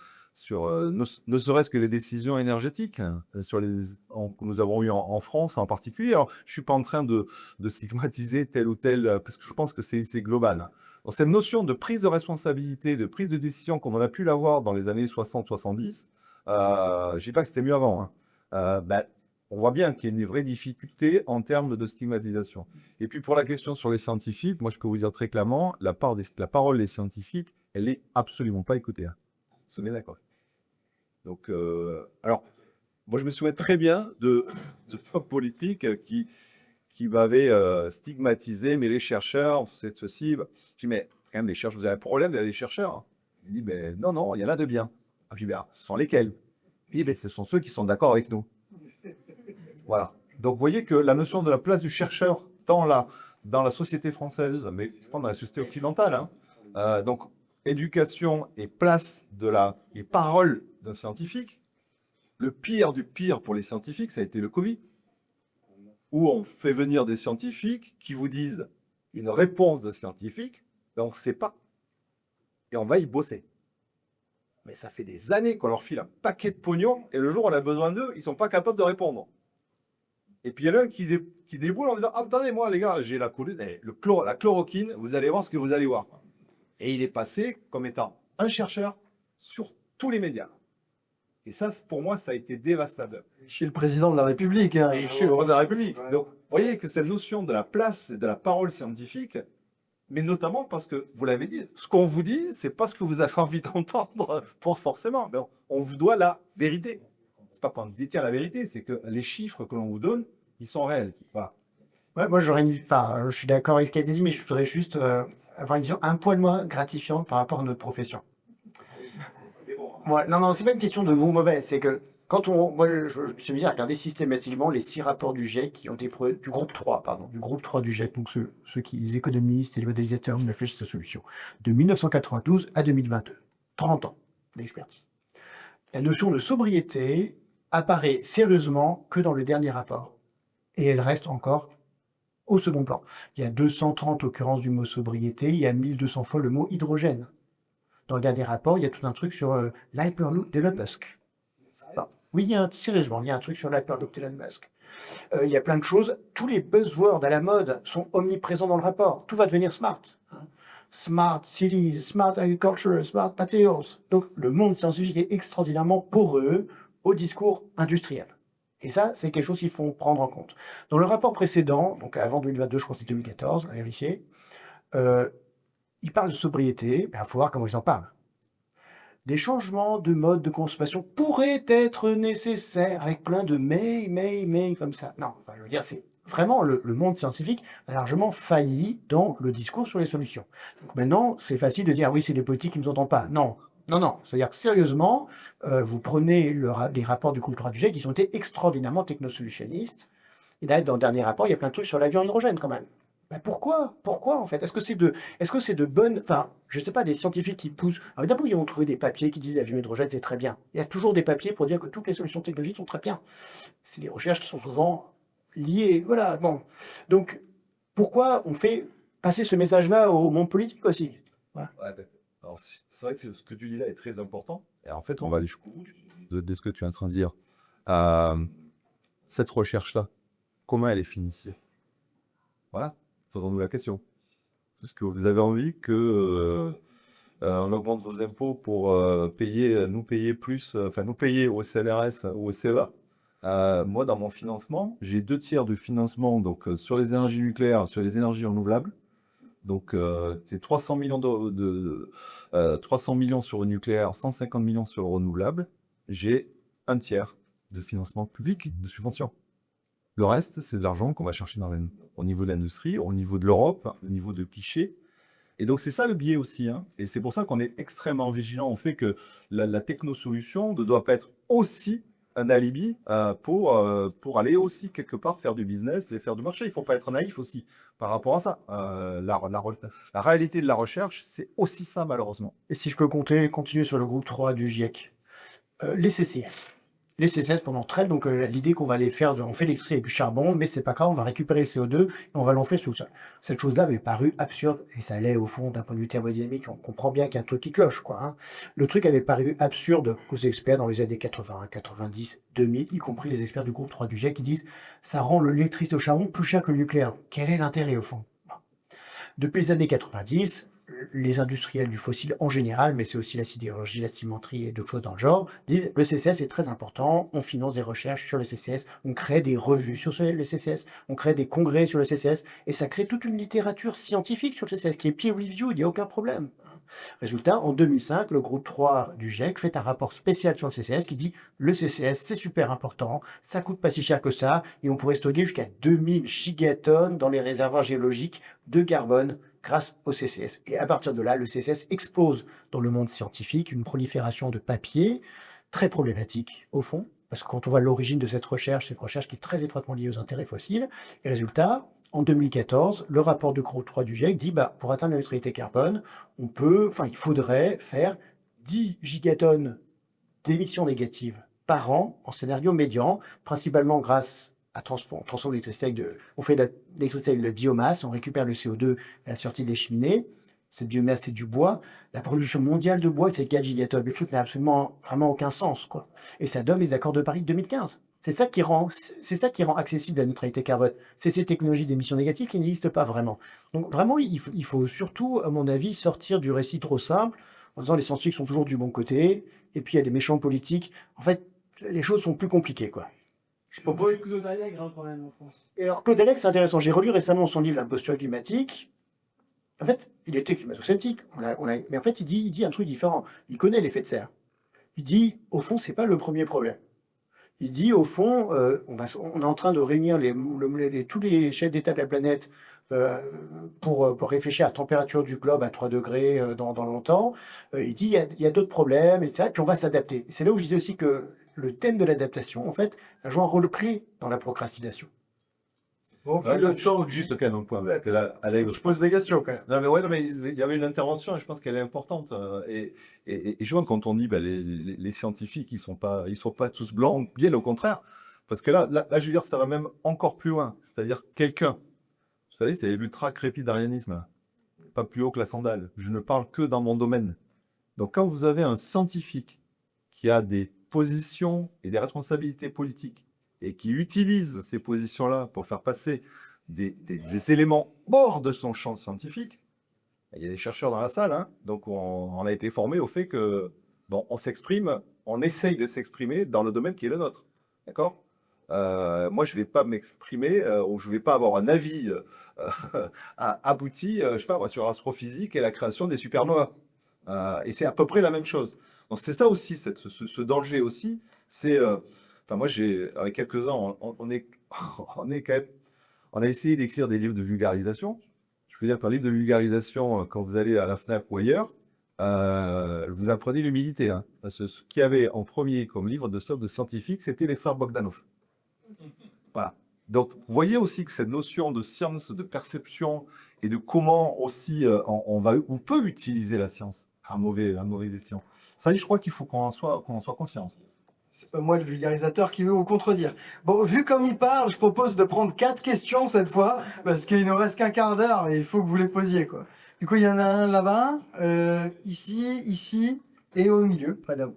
serait-ce que les décisions énergétiques, hein, que nous avons eues en France en particulier. Alors, je ne suis pas en train de stigmatiser tel ou tel, parce que je pense que c'est global, hein. Donc, cette notion de prise de responsabilité, de prise de décision, comme on a pu l'avoir dans les années 60-70, je ne dis pas que c'était mieux avant, hein. On voit bien qu'il y a une vraie difficulté en termes de stigmatisation. Et puis pour la question sur les scientifiques, moi je peux vous dire très clairement, la parole des scientifiques, elle n'est absolument pas écoutée, hein. On est d'accord. Donc, alors, moi je me souviens très bien de hommes politiques qui m'avaient stigmatisé, mais les chercheurs, c'est ceci. Je dis, mais quand même, les chercheurs, vous avez un problème avec les chercheurs, hein? Il dit, ben non, il y en a de bien. Je dis, ben, ce sont lesquels? Il dit, ben, ce sont ceux qui sont d'accord avec nous. Voilà. Donc, vous voyez que la notion de la place du chercheur dans la société française, mais je pense dans la société occidentale, hein, donc, éducation et place et parole d'un scientifique, le pire du pire pour les scientifiques, ça a été le Covid, où on fait venir des scientifiques qui vous disent une réponse de scientifique, ben on ne sait pas, et on va y bosser. Mais ça fait des années qu'on leur file un paquet de pognon, et le jour où on a besoin d'eux, ils ne sont pas capables de répondre. Et puis il y en a un qui déboule en disant, ah, attendez, moi les gars, j'ai la chloroquine, vous allez voir ce que vous allez voir. Et il est passé comme étant un chercheur sur tous les médias. Et ça, pour moi, ça a été dévastateur. Chez le président de la République. Hein. Et je suis heureux de la République. Ouais. Donc, vous voyez que cette notion de la place et de la parole scientifique, mais notamment parce que, vous l'avez dit, ce qu'on vous dit, c'est pas ce que vous avez envie d'entendre pour forcément. Mais on vous doit la vérité. C'est pas qu'on détient la vérité, c'est que les chiffres que l'on vous donne, ils sont réels. Voilà. Ouais, moi, je suis d'accord avec ce qui a été dit, mais je voudrais juste avoir une vision un poil moins gratifiante par rapport à notre profession. Ouais, non, c'est pas une question de bon ou mauvais, c'est que moi, je me suis mis à regarder systématiquement les 6 rapports du GIEC qui ont été du groupe 3, du groupe 3 du GIEC, donc les économistes et les modélisateurs réfléchissent à ces solutions, de 1992 à 2022, 30 ans d'expertise. La notion de sobriété apparaît sérieusement que dans le dernier rapport, et elle reste encore au second plan. Il y a 230 occurrences du mot sobriété, il y a 1200 fois le mot hydrogène. Dans le dernier rapport, il y a tout un truc sur l'Hyperloop d'Elon Musk. Oui, sérieusement, il y a un truc sur l'Hyperloop d'Elon Musk. Il y a plein de choses. Tous les buzzwords à la mode sont omniprésents dans le rapport. Tout va devenir smart. Smart cities, smart agriculture, smart materials. Donc, le monde scientifique est extraordinairement poreux au discours industriel. Et ça, c'est quelque chose qu'il faut prendre en compte. Dans le rapport précédent, donc avant 2022, je crois que c'est 2014, à vérifier, il parle de sobriété, il faut voir comment ils en parlent. Des changements de mode de consommation pourraient être nécessaires, avec plein de mais, comme ça. Non, je veux dire, c'est vraiment le monde scientifique a largement failli dans le discours sur les solutions. Donc maintenant, c'est facile de dire, oui, c'est les politiques qui ne nous entendent pas. Non. C'est-à-dire que sérieusement, vous prenez les rapports du groupe 3 du GIEC qui ont été extraordinairement technosolutionnistes. Et là, dans le dernier rapport, il y a plein de trucs sur l'avion hydrogène quand même. Ben pourquoi en fait? Est-ce que c'est de bonnes... Enfin, je sais pas, des scientifiques qui poussent... Alors d'abord, ils ont trouvé des papiers qui disent l'avion hydrogène, c'est très bien. Il y a toujours des papiers pour dire que toutes les solutions technologiques sont très bien. C'est des recherches qui sont souvent liées. Voilà, bon. Donc, pourquoi on fait passer ce message-là au monde politique aussi? Voilà. Ouais, alors, c'est vrai que ce que tu dis là est très important. Et en fait, on va aller jusqu'au bout de ce que tu es en train de dire. Cette recherche-là, comment elle est financée? Voilà. Posons-nous la question. Est-ce que vous avez envie que on augmente vos impôts pour nous payer plus, nous payer au CNRS ou au CEA? Moi, dans mon financement, j'ai 2/3 de financement donc, sur les énergies nucléaires, sur les énergies renouvelables. Donc, c'est 300 millions 300 millions sur le nucléaire, 150 millions sur le renouvelable. J'ai 1/3 de financement public, de subvention. Le reste, c'est de l'argent qu'on va chercher au niveau de l'industrie, au niveau de l'Europe, au niveau de clichés. Et donc, c'est ça le biais aussi. Et c'est pour ça qu'on est extrêmement vigilant au fait que la technosolution ne doit pas être aussi un alibi pour aller aussi quelque part faire du business et faire du marché. Il ne faut pas être naïf aussi par rapport à ça. La réalité de la recherche, c'est aussi ça, malheureusement. Et si je peux continuer sur le groupe 3 du GIEC, les CCS. Les CCS pendant très donc l'idée qu'on va les faire, on fait l'électricité avec du charbon, mais c'est pas grave, on va récupérer le CO2 et on va l'enfouir sous le sol. Cette chose-là avait paru absurde, et ça l'est au fond d'un point de vue thermodynamique, on comprend bien qu'il y a un truc qui cloche, quoi. Le truc avait paru absurde aux experts dans les années 80, 90, 2000, y compris les experts du groupe 3 du GIEC qui disent ça rend l'électricité au charbon plus cher que le nucléaire. Quel est l'intérêt au fond? Depuis les années 90, les industriels du fossile en général, mais c'est aussi la sidérurgie, la cimenterie et d'autres choses dans le genre, disent le CCS est très important, on finance des recherches sur le CCS, on crée des revues sur le CCS, on crée des congrès sur le CCS, et ça crée toute une littérature scientifique sur le CCS qui est peer-reviewed, il n'y a aucun problème. Résultat, en 2005, le groupe 3 du GIEC fait un rapport spécial sur le CCS qui dit le CCS c'est super important, ça coûte pas si cher que ça, et on pourrait stocker jusqu'à 2000 gigatonnes dans les réservoirs géologiques de carbone grâce au CCS. Et à partir de là, le CCS expose dans le monde scientifique une prolifération de papier très problématique au fond, parce que quand on voit l'origine de cette recherche, c'est une recherche qui est très étroitement liée aux intérêts fossiles, et résultat, en 2014, le rapport de groupe 3 du GIEC dit pour atteindre la neutralité carbone, il faudrait faire 10 gigatonnes d'émissions négatives par an en scénario médian, principalement grâce à transformer l'électricité on fait de l'électricité avec de la biomasse, on récupère le CO2 à la sortie des cheminées. Cette biomasse, c'est du bois. La production mondiale de bois, c'est 4 gigatonnes. Le truc n'a absolument vraiment aucun sens, quoi. Et ça donne les accords de Paris de 2015. C'est ça qui rend accessible la neutralité carbone. C'est ces technologies d'émissions négatives qui n'existent pas vraiment. Donc vraiment, il faut surtout, à mon avis, sortir du récit trop simple en disant les scientifiques sont toujours du bon côté et puis il y a les méchants politiques. En fait, les choses sont plus compliquées, quoi. Je propose... Claude Allègre, quand même, en France. Et alors, Claude Allègre, c'est intéressant. J'ai relu récemment son livre, L'imposture climatique. En fait, il était climato-sceptique. Mais en fait, il dit un truc différent. Il connaît l'effet de serre. Il dit, au fond, c'est pas le premier problème. Il dit, au fond, on est en train de réunir tous les chefs d'État de la planète pour réfléchir à la température du globe à 3 degrés dans longtemps. Il dit, il y a d'autres problèmes, etc. Puis on va s'adapter. C'est là où je disais aussi que le thème de l'adaptation, en fait, a joué un rôle clé dans la procrastination. Bon, vu le temps, Juste quand même un point, parce que là, Allègre, je pose des questions quand même. non, mais il y avait une intervention et je pense qu'elle est importante. Et je vois quand on dit les scientifiques, ils sont pas tous blancs, bien au contraire. Parce que là, je veux dire, ça va même encore plus loin. C'est-à-dire quelqu'un, vous savez, c'est l'ultra-crépidarianisme. Pas plus haut que la sandale. Je ne parle que dans mon domaine. Donc quand vous avez un scientifique qui a des positions et des responsabilités politiques et qui utilise ces positions-là pour faire passer des éléments hors de son champ scientifique, il y a des chercheurs dans la salle, hein, donc on a été formés au fait que, bon, on s'exprime, on essaye de s'exprimer dans le domaine qui est le nôtre, d'accord ? Moi, je ne vais pas m'exprimer, ou je ne vais pas avoir un avis abouti, je sais pas, moi, sur l'astrophysique et la création des supernovas. Et c'est à peu près la même chose. Donc c'est ça aussi, ce danger aussi, c'est... Enfin, moi, avec quelques-uns, on est quand même... On a essayé d'écrire des livres de vulgarisation. Je veux dire qu'un livre de vulgarisation, quand vous allez à la FNAC ou ailleurs, vous apprenez l'humilité. Hein, parce que ce qu'il y avait en premier comme livre de stock de scientifiques, c'était les frères Bogdanov. Voilà. Donc, vous voyez aussi que cette notion de science, de perception, et de comment aussi on peut utiliser la science à un mauvais escient. Ça, je crois qu'il faut qu'on en soit conscient. C'est pas moi le vulgarisateur qui veut vous contredire. Bon, vu comme il parle, je propose de prendre 4 questions cette fois, parce qu'il ne reste qu'un quart d'heure et il faut que vous les posiez, quoi. Du coup, il y en a un là-bas, ici, et au milieu, près d'à vous.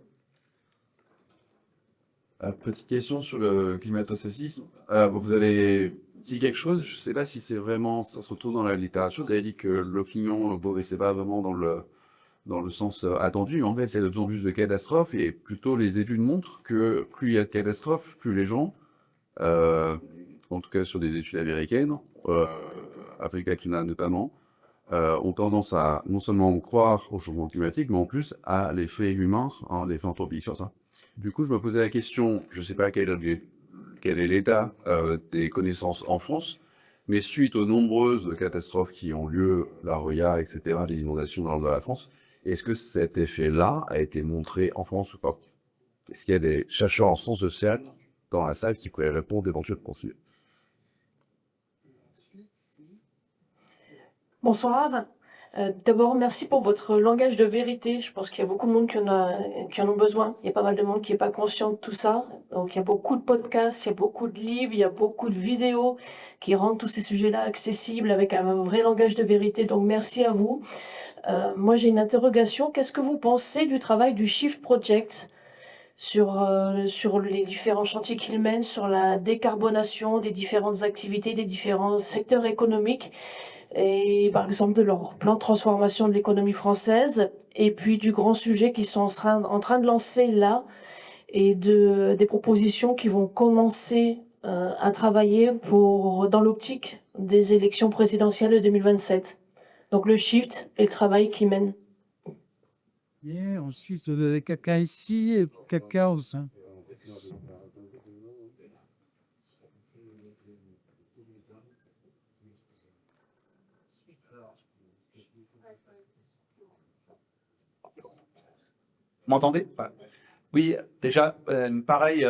Petite question sur le climato-scepticisme. Vous avez dit quelque chose, je ne sais pas si c'est vraiment, ça se retrouve dans la littérature, vous avez dit que l'opinion, c'est pas vraiment dans le sens attendu. En fait, il y a de plus en plus de catastrophes et plutôt les études montrent que plus il y a de catastrophes, plus les gens, en tout cas sur des études américaines, Afrique latine notamment, ont tendance à non seulement croire au changement climatique, mais en plus à l'effet humain, l'effet anthropique sur ça. Du coup, je me posais la question, je ne sais pas quel est l'état des connaissances en France, mais suite aux nombreuses catastrophes qui ont lieu, la Roya, etc., les inondations dans le nord de la France, est-ce que cet effet-là a été montré en France ou pas? Est-ce qu'il y a des chercheurs en sciences sociales dans la salle qui pourraient répondre éventuellement? Bonsoir. D'abord, merci pour votre langage de vérité. Je pense qu'il y a beaucoup de monde qui en ont besoin. Il y a pas mal de monde qui n'est pas conscient de tout ça. Donc, il y a beaucoup de podcasts, il y a beaucoup de livres, il y a beaucoup de vidéos qui rendent tous ces sujets-là accessibles avec un vrai langage de vérité. Donc, merci à vous. Moi, j'ai une interrogation. Qu'est-ce que vous pensez du travail du Shift Project sur les différents chantiers qu'il mène, sur la décarbonation des différentes activités, des différents secteurs économiques, et par exemple de leur plan de transformation de l'économie française, et puis du grand sujet qu'ils sont en train de lancer là, et des propositions qui vont commencer à travailler dans l'optique des élections présidentielles de 2027. Donc le Shift et le travail qu'ils mènent. Bien, ensuite, vous avez quelqu'un ici et quelqu'un au sein. Vous m'entendez? Oui, déjà, pareil,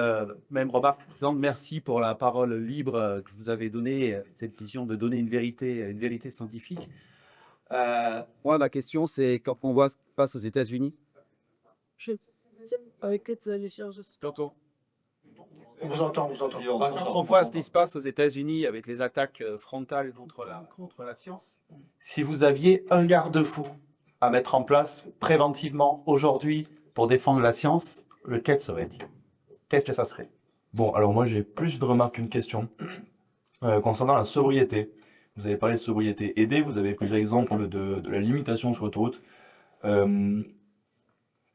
même remarque, présidente, merci pour la parole libre que vous avez donnée, cette vision de donner une vérité scientifique. Moi, ma question, c'est quand on voit ce qui se passe aux États-Unis. On vous entend. Quand on voit ce qui se passe aux États-Unis avec les attaques frontales contre la science, si vous aviez un garde-fou à mettre en place préventivement aujourd'hui pour défendre la science, lequel serait-il? Qu'est-ce que ça serait? Bon, alors moi j'ai plus de remarques qu'une question. Concernant la sobriété, vous avez parlé de sobriété aidée, vous avez pris l'exemple de la limitation sur l'autoroute.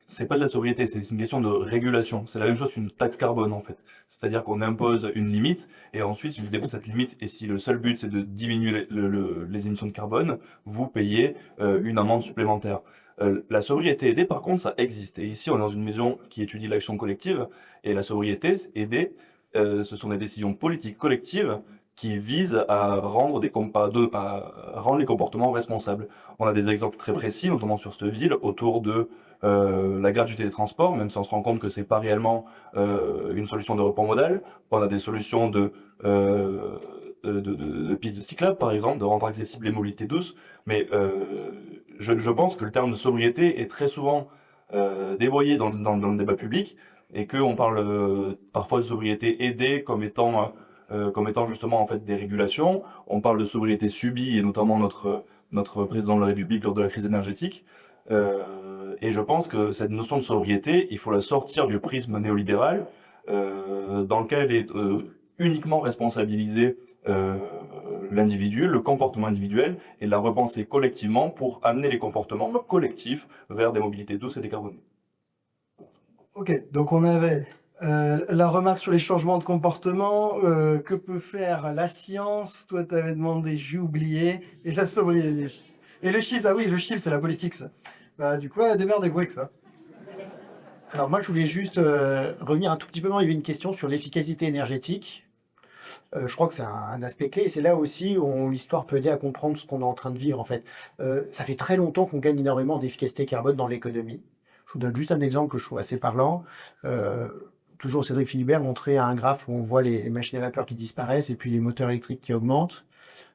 c'est pas de la sobriété, c'est une question de régulation. C'est la même chose qu'une taxe carbone en fait. C'est-à-dire qu'on impose une limite et ensuite, si vous dépassez cette limite et si le seul but c'est de diminuer les émissions de carbone, vous payez une amende supplémentaire. La sobriété aidée, par contre, ça existe. Et ici, on est dans une maison qui étudie l'action collective et la sobriété aidée, ce sont des décisions politiques collectives qui visent à rendre à rendre les comportements responsables. On a des exemples très précis, notamment sur cette ville, autour de la gratuité des transports, même si on se rend compte que c'est pas réellement une solution de report modal. On a des solutions de pistes de cyclable, par exemple, de rendre accessibles les mobilités douces. Mais je pense que le terme de sobriété est très souvent dévoyé dans le débat public et qu'on parle parfois de sobriété aidée comme étant justement en fait des régulations. On parle de sobriété subie et notamment notre président de la République lors de la crise énergétique. Et je pense que cette notion de sobriété, il faut la sortir du prisme néolibéral dans lequel est uniquement responsabilisé l'individu, le comportement individuel, et la repenser collectivement pour amener les comportements collectifs vers des mobilités douces et décarbonées. Ok, donc on avait la remarque sur les changements de comportement, que peut faire la science, toi t'avais demandé, j'ai oublié, et la sobriété. Et le chiffre, ah oui, le chiffre c'est la politique ça. Bah du coup, démerdez-vous avec ça. Alors moi, je voulais juste revenir un tout petit peu. Il y avait une question sur l'efficacité énergétique. Je crois que c'est un aspect clé. Et c'est là aussi où l'histoire peut aider à comprendre ce qu'on est en train de vivre, en fait. Ça fait très longtemps qu'on gagne énormément d'efficacité carbone dans l'économie. Je vous donne juste un exemple que je trouve assez parlant. Toujours Cédric Philibert montrait un graphe où on voit les machines à vapeur qui disparaissent et puis les moteurs électriques qui augmentent.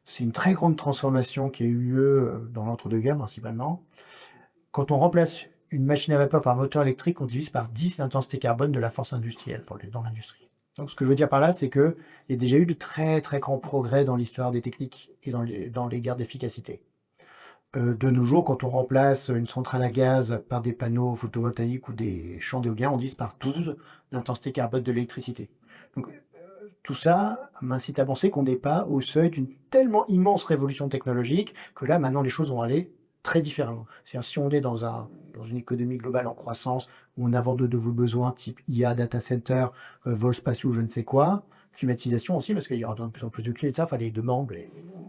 C'est une très grande transformation qui a eu lieu dans l'entre-deux-guerres principalement. Quand on remplace une machine à vapeur par moteur électrique, on divise par 10 l'intensité carbone de la force industrielle dans l'industrie. Donc ce que je veux dire par là, c'est qu'il y a déjà eu de très très grands progrès dans l'histoire des techniques et dans les guerres d'efficacité. De nos jours, quand on remplace une centrale à gaz par des panneaux photovoltaïques ou des champs d'éolien, on divise par 12 l'intensité carbone de l'électricité. Donc tout ça m'incite à penser qu'on n'est pas au seuil d'une tellement immense révolution technologique que là, maintenant, les choses vont aller très différemment. C'est-à-dire, si on est dans une économie globale en croissance, où on aborde de nouveaux besoins type IA, data center, vol spatiaux, je ne sais quoi, climatisation aussi, parce qu'il y aura de plus en plus de clés, ça, les demandes,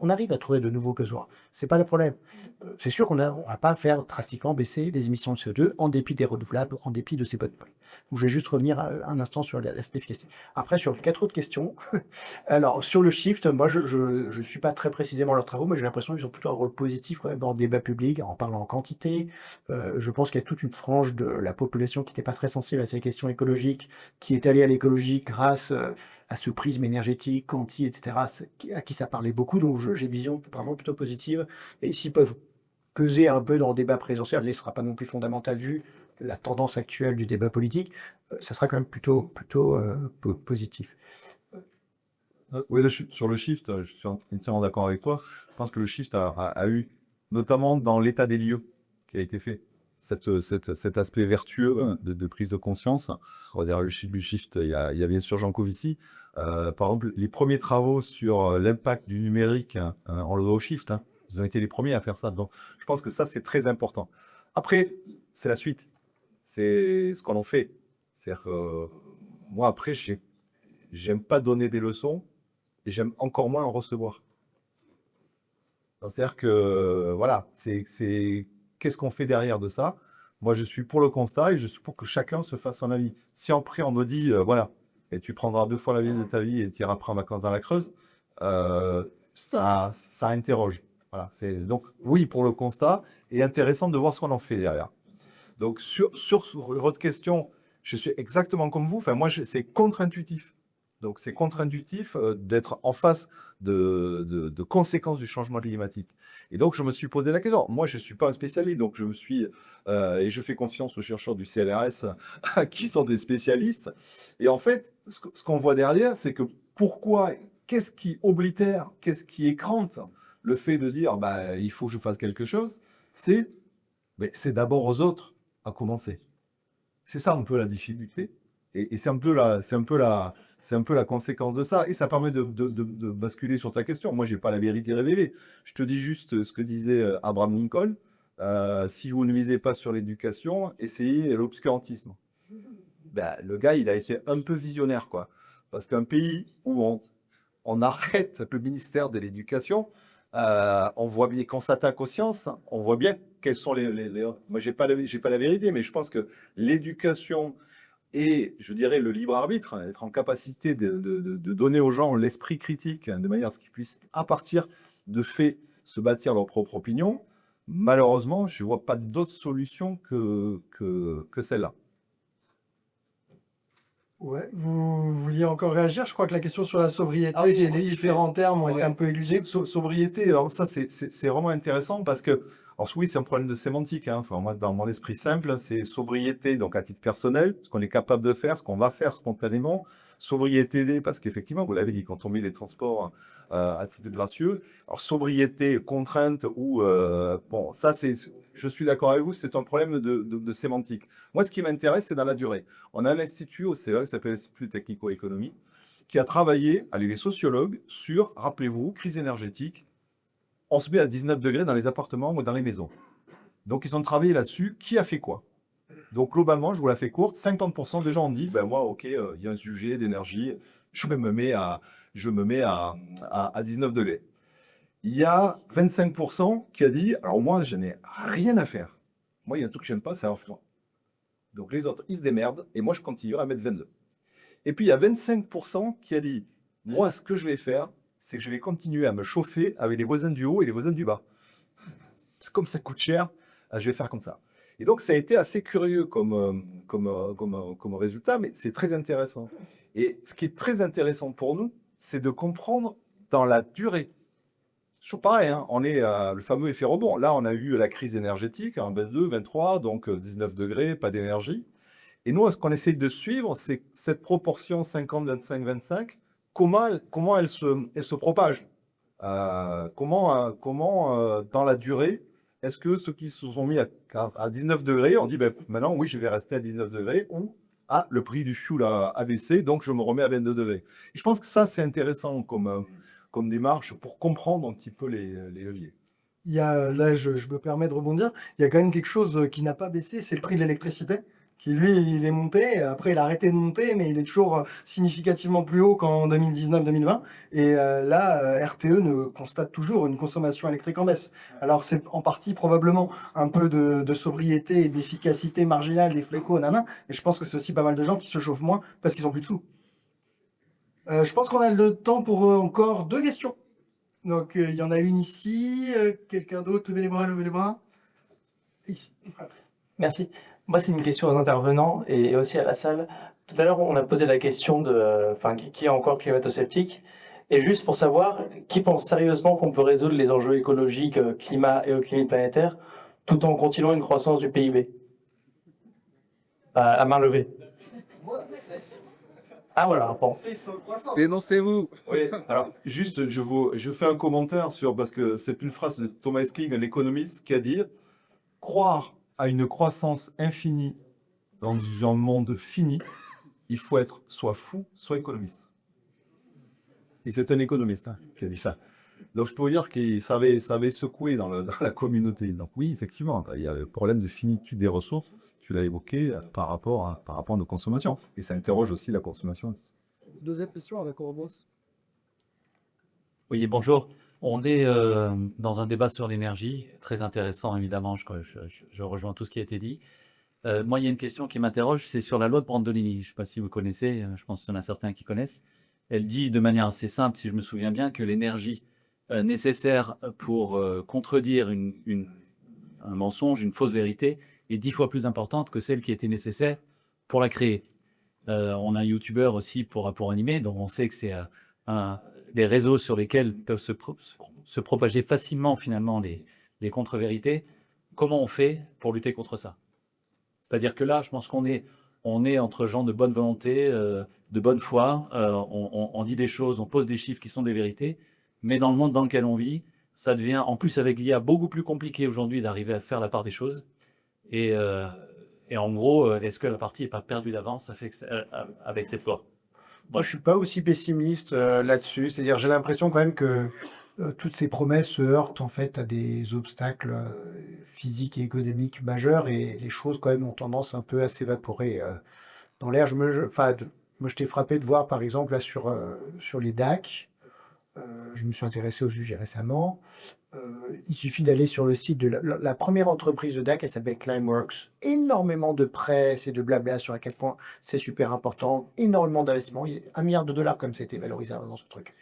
on arrive à trouver de nouveaux besoins. C'est pas le problème. C'est sûr qu'on va pas faire drastiquement baisser les émissions de CO2 en dépit des renouvelables, en dépit de ces bonnes points. Je vais juste revenir un instant sur l'efficacité. Après, sur les 4 autres questions, alors sur le shift, moi je suis pas très précisément leurs travaux, mais j'ai l'impression qu'ils ont plutôt un rôle positif quand même dans le débat public, en parlant en quantité. Je pense qu'il y a toute une frange de la population qui n'était pas très sensible à ces questions écologiques, qui est allée à l'écologie grâce à ce prisme énergétique, quanti, etc., à qui ça parlait beaucoup, donc j'ai une vision vraiment plutôt positive, et s'ils peuvent peser un peu dans le débat présidentiel, ne sera pas non plus fondamental vu la tendance actuelle du débat politique, ça sera quand même plutôt positif. Oui, sur le shift, je suis entièrement d'accord avec toi. Je pense que le shift a eu, notamment dans l'état des lieux qui a été fait, cet aspect vertueux de prise de conscience. On va dire le shift, il y a bien sûr Jean Covici. Par exemple, les premiers travaux sur l'impact du numérique, on le doit au shift. Ils ont été les premiers à faire ça. Donc, je pense que ça, c'est très important. Après, c'est la suite. C'est ce qu'on en fait. C'est-à-dire que moi, après, j'aime pas donner des leçons et j'aime encore moins en recevoir. C'est-à-dire que, voilà, qu'est-ce qu'on fait derrière de ça? Moi, je suis pour le constat et je suis pour que chacun se fasse son avis. Si après, on me dit, voilà, et tu prendras 2 fois la vie de ta vie et tu iras après en vacances dans la Creuse, ça interroge. Voilà, donc, oui, pour le constat, et intéressant de voir ce qu'on en fait derrière. Donc, sur votre question, je suis exactement comme vous. Enfin, moi, c'est contre-intuitif. Donc, c'est contre-intuitif d'être en face de conséquences du changement climatique. Et donc, je me suis posé la question. Moi, je ne suis pas un spécialiste, donc je me suis... et je fais confiance aux chercheurs du CNRS qui sont des spécialistes. Et en fait, ce qu'on voit derrière, c'est que qu'est-ce qui oblitère, qu'est-ce qui écrante le fait de dire, il faut que je fasse quelque chose, c'est d'abord aux autres à commencer. C'est ça un peu la difficulté. Et c'est un peu la conséquence de ça. Et ça permet de basculer sur ta question. Moi, j'ai pas la vérité révélée. Je te dis juste ce que disait Abraham Lincoln. Si vous ne misez pas sur l'éducation, essayez l'obscurantisme. Ben, le gars, il a été un peu visionnaire, quoi. Parce qu'un pays où on arrête le ministère de l'Éducation, on voit bien qu'on s'attaque aux sciences, on voit bien quels sont Moi, j'ai pas la vérité, mais je pense que l'éducation et, je dirais, le libre arbitre, être en capacité de donner aux gens l'esprit critique, de manière à ce qu'ils puissent, à partir de faits, se bâtir leur propre opinion, malheureusement, je ne vois pas d'autre solution que celle-là. Ouais, vous vouliez encore réagir? Je crois que la question sur la sobriété Ah oui, et les différents termes ont été un peu éludés. Sobriété, alors ça, c'est vraiment intéressant parce que, alors oui, c'est un problème de sémantique. Hein. Enfin, moi, dans mon esprit simple, c'est sobriété, donc à titre personnel, ce qu'on est capable de faire, ce qu'on va faire spontanément. Sobriété, parce qu'effectivement, vous l'avez dit, quand on met les transports à titre gracieux. Alors, sobriété, contrainte ou... bon, ça, je suis d'accord avec vous, c'est un problème de sémantique. Moi, ce qui m'intéresse, c'est dans la durée. On a un institut au CE qui s'appelle l'Institut technico-économie, qui a travaillé, avec les sociologues, sur, rappelez-vous, crise énergétique. On se met à 19 degrés dans les appartements ou dans les maisons. Donc, ils ont travaillé là-dessus. Qui a fait quoi? Donc, globalement, je vous la fais courte, 50% des gens ont dit, ben moi, ok, il y a un sujet d'énergie, je me mets à 19 degrés. Il y a 25% qui a dit, alors moi, je n'ai rien à faire. Moi, il y a un truc que j'aime pas, c'est avoir froid. Donc, les autres, ils se démerdent, et moi, je continuerai à mettre 22. Et puis, il y a 25% qui a dit, moi, ce que je vais faire, c'est que je vais continuer à me chauffer avec les voisins du haut et les voisins du bas. C'est comme ça coûte cher, je vais faire comme ça. Et donc, ça a été assez curieux comme résultat, mais c'est très intéressant. Et ce qui est très intéressant pour nous, c'est de comprendre dans la durée. C'est toujours pareil, hein, on est le fameux effet rebond. Là, on a eu la crise énergétique en 22, 23, donc 19 degrés, pas d'énergie. Et nous, ce qu'on essaye de suivre, c'est cette proportion 50, 25, 25, comment elle se propage. Comment dans la durée, est-ce que ceux qui se sont mis à 19 degrés, on dit ben, maintenant, oui, je vais rester à 19 degrés, ou le prix du fioul a baissé, donc je me remets à 22 degrés. Et je pense que ça, c'est intéressant comme démarche pour comprendre un petit peu les leviers. Il y a, là, je me permets de rebondir, il y a quand même quelque chose qui n'a pas baissé, c'est le prix de l'électricité, qui lui, il est monté, après il a arrêté de monter, mais il est toujours significativement plus haut qu'en 2019-2020. Et là, RTE constate toujours une consommation électrique en baisse. Alors c'est en partie probablement un peu de sobriété et d'efficacité marginale des flécos, mais je pense que c'est aussi pas mal de gens qui se chauffent moins parce qu'ils ont plus de sous. Je pense qu'on a le temps pour encore 2 questions. Donc il y en a une ici, quelqu'un d'autre, levez les bras. Ici. Merci. Moi, c'est une question aux intervenants et aussi à la salle. Tout à l'heure, on a posé la question de, qui est encore climato-sceptique. Et juste pour savoir, qui pense sérieusement qu'on peut résoudre les enjeux écologiques, climat et climat planétaire, tout en continuant une croissance du PIB? À main levée. Ah voilà, bon. Dénoncez-vous. Oui, alors juste, je fais un commentaire parce que c'est une phrase de Thomas King, un économiste, qui a dit « Croire à une croissance infinie dans un monde fini, il faut être soit fou, soit économiste. » Et c'est un économiste qui a dit ça. Donc je peux vous dire qu'il savait secouer dans la communauté. Donc oui, effectivement, il y a le problème de finitude des ressources, tu l'as évoqué, par rapport à nos consommations. Et ça interroge aussi la consommation. Deuxième question avec Orobos. Oui, bonjour. On est dans un débat sur l'énergie, très intéressant évidemment, je rejoins tout ce qui a été dit. Moi, il y a une question qui m'interroge, c'est sur la loi de Brandolini. Je ne sais pas si vous connaissez, je pense qu'il y en a certains qui connaissent. Elle dit de manière assez simple, si je me souviens bien, que l'énergie nécessaire pour contredire un mensonge, une fausse vérité, est 10 fois plus importante que celle qui était nécessaire pour la créer. On a un youtubeur aussi pour animer, donc on sait que c'est les réseaux sur lesquels peuvent se propager facilement finalement les contre-vérités. Comment on fait pour lutter contre ça? C'est-à-dire que là, je pense qu'on est entre gens de bonne volonté, de bonne foi, on dit des choses, on pose des chiffres qui sont des vérités, mais dans le monde dans lequel on vit, ça devient, en plus avec l'IA, beaucoup plus compliqué aujourd'hui d'arriver à faire la part des choses. Et en gros, est-ce que la partie n'est pas perdue d'avance avec cette loi? Moi, je suis pas aussi pessimiste là-dessus. C'est-à-dire, j'ai l'impression quand même que toutes ces promesses se heurtent en fait à des obstacles physiques et économiques majeurs et les choses quand même ont tendance un peu à s'évaporer dans l'air. Moi, j'étais frappé de voir par exemple là sur les DAC. Je me suis intéressé au sujet récemment. Il suffit d'aller sur le site de la première entreprise de DAC, elle s'appelle Climeworks. Énormément de presse et de blabla sur à quel point c'est super important. Énormément d'investissements. Il y a $1 milliard comme c'était valorisé dans ce truc.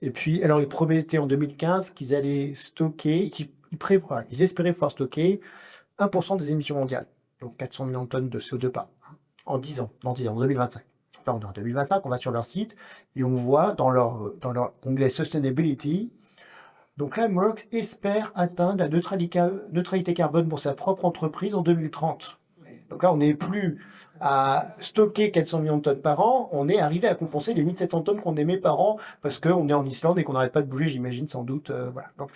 Et puis, alors, ils promettaient en 2015 qu'ils allaient stocker, ils espéraient pouvoir stocker 1% des émissions mondiales. Donc 400 millions de tonnes de CO2 par en 10 ans, en 2025. En 2025, on va sur leur site et on voit dans leur onglet Sustainability, donc Climeworks espère atteindre la neutralité carbone pour sa propre entreprise en 2030. Donc là, on n'est plus à stocker 400 millions de tonnes par an, on est arrivé à compenser les 1700 tonnes qu'on émet par an parce qu'on est en Islande et qu'on n'arrête pas de bouger, j'imagine, sans doute. Voilà. Donc,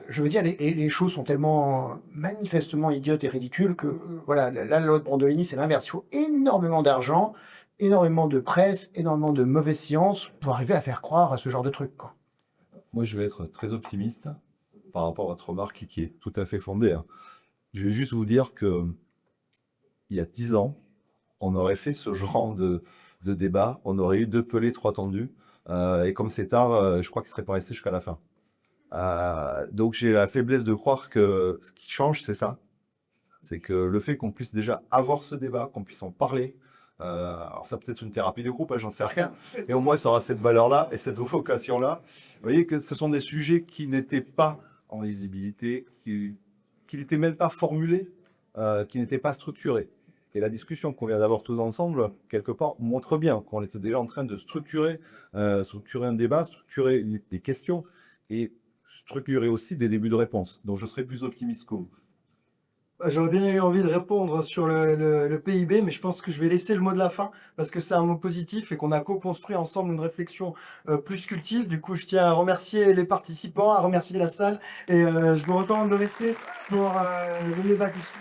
je veux dire, les choses sont tellement manifestement idiotes et ridicules que, voilà, là, la loi de Brandolini, c'est l'inverse. Il faut énormément d'argent, énormément de presse, énormément de mauvaise science pour arriver à faire croire à ce genre de truc, quoi. Moi, je vais être très optimiste par rapport à votre remarque qui est tout à fait fondée, hein. Je vais juste vous dire que il y a 10 ans, on aurait fait ce genre de débat, on aurait eu 2 pelés, 3 tendus, et comme c'est tard, je crois qu'ils seraient pas restés jusqu'à la fin. Donc j'ai la faiblesse de croire que ce qui change, c'est ça. C'est que le fait qu'on puisse déjà avoir ce débat, qu'on puisse en parler, alors ça peut être une thérapie de groupe, hein, j'en sais rien, et au moins ça aura cette valeur-là et cette vocation-là. Vous voyez que ce sont des sujets qui n'étaient pas en lisibilité, qui n'étaient même pas formulés, qui n'étaient pas structurés. Et la discussion qu'on vient d'avoir tous ensemble, quelque part, montre bien qu'on était déjà en train de structurer un débat, structurer des questions et structurer aussi des débuts de réponse. Donc je serais plus optimiste que vous. J'aurais bien eu envie de répondre sur le PIB, mais je pense que je vais laisser le mot de la fin parce que c'est un mot positif et qu'on a co-construit ensemble une réflexion plus qu'utile. Du coup, je tiens à remercier les participants, à remercier la salle et je me retourne de rester pour le débat qui suit.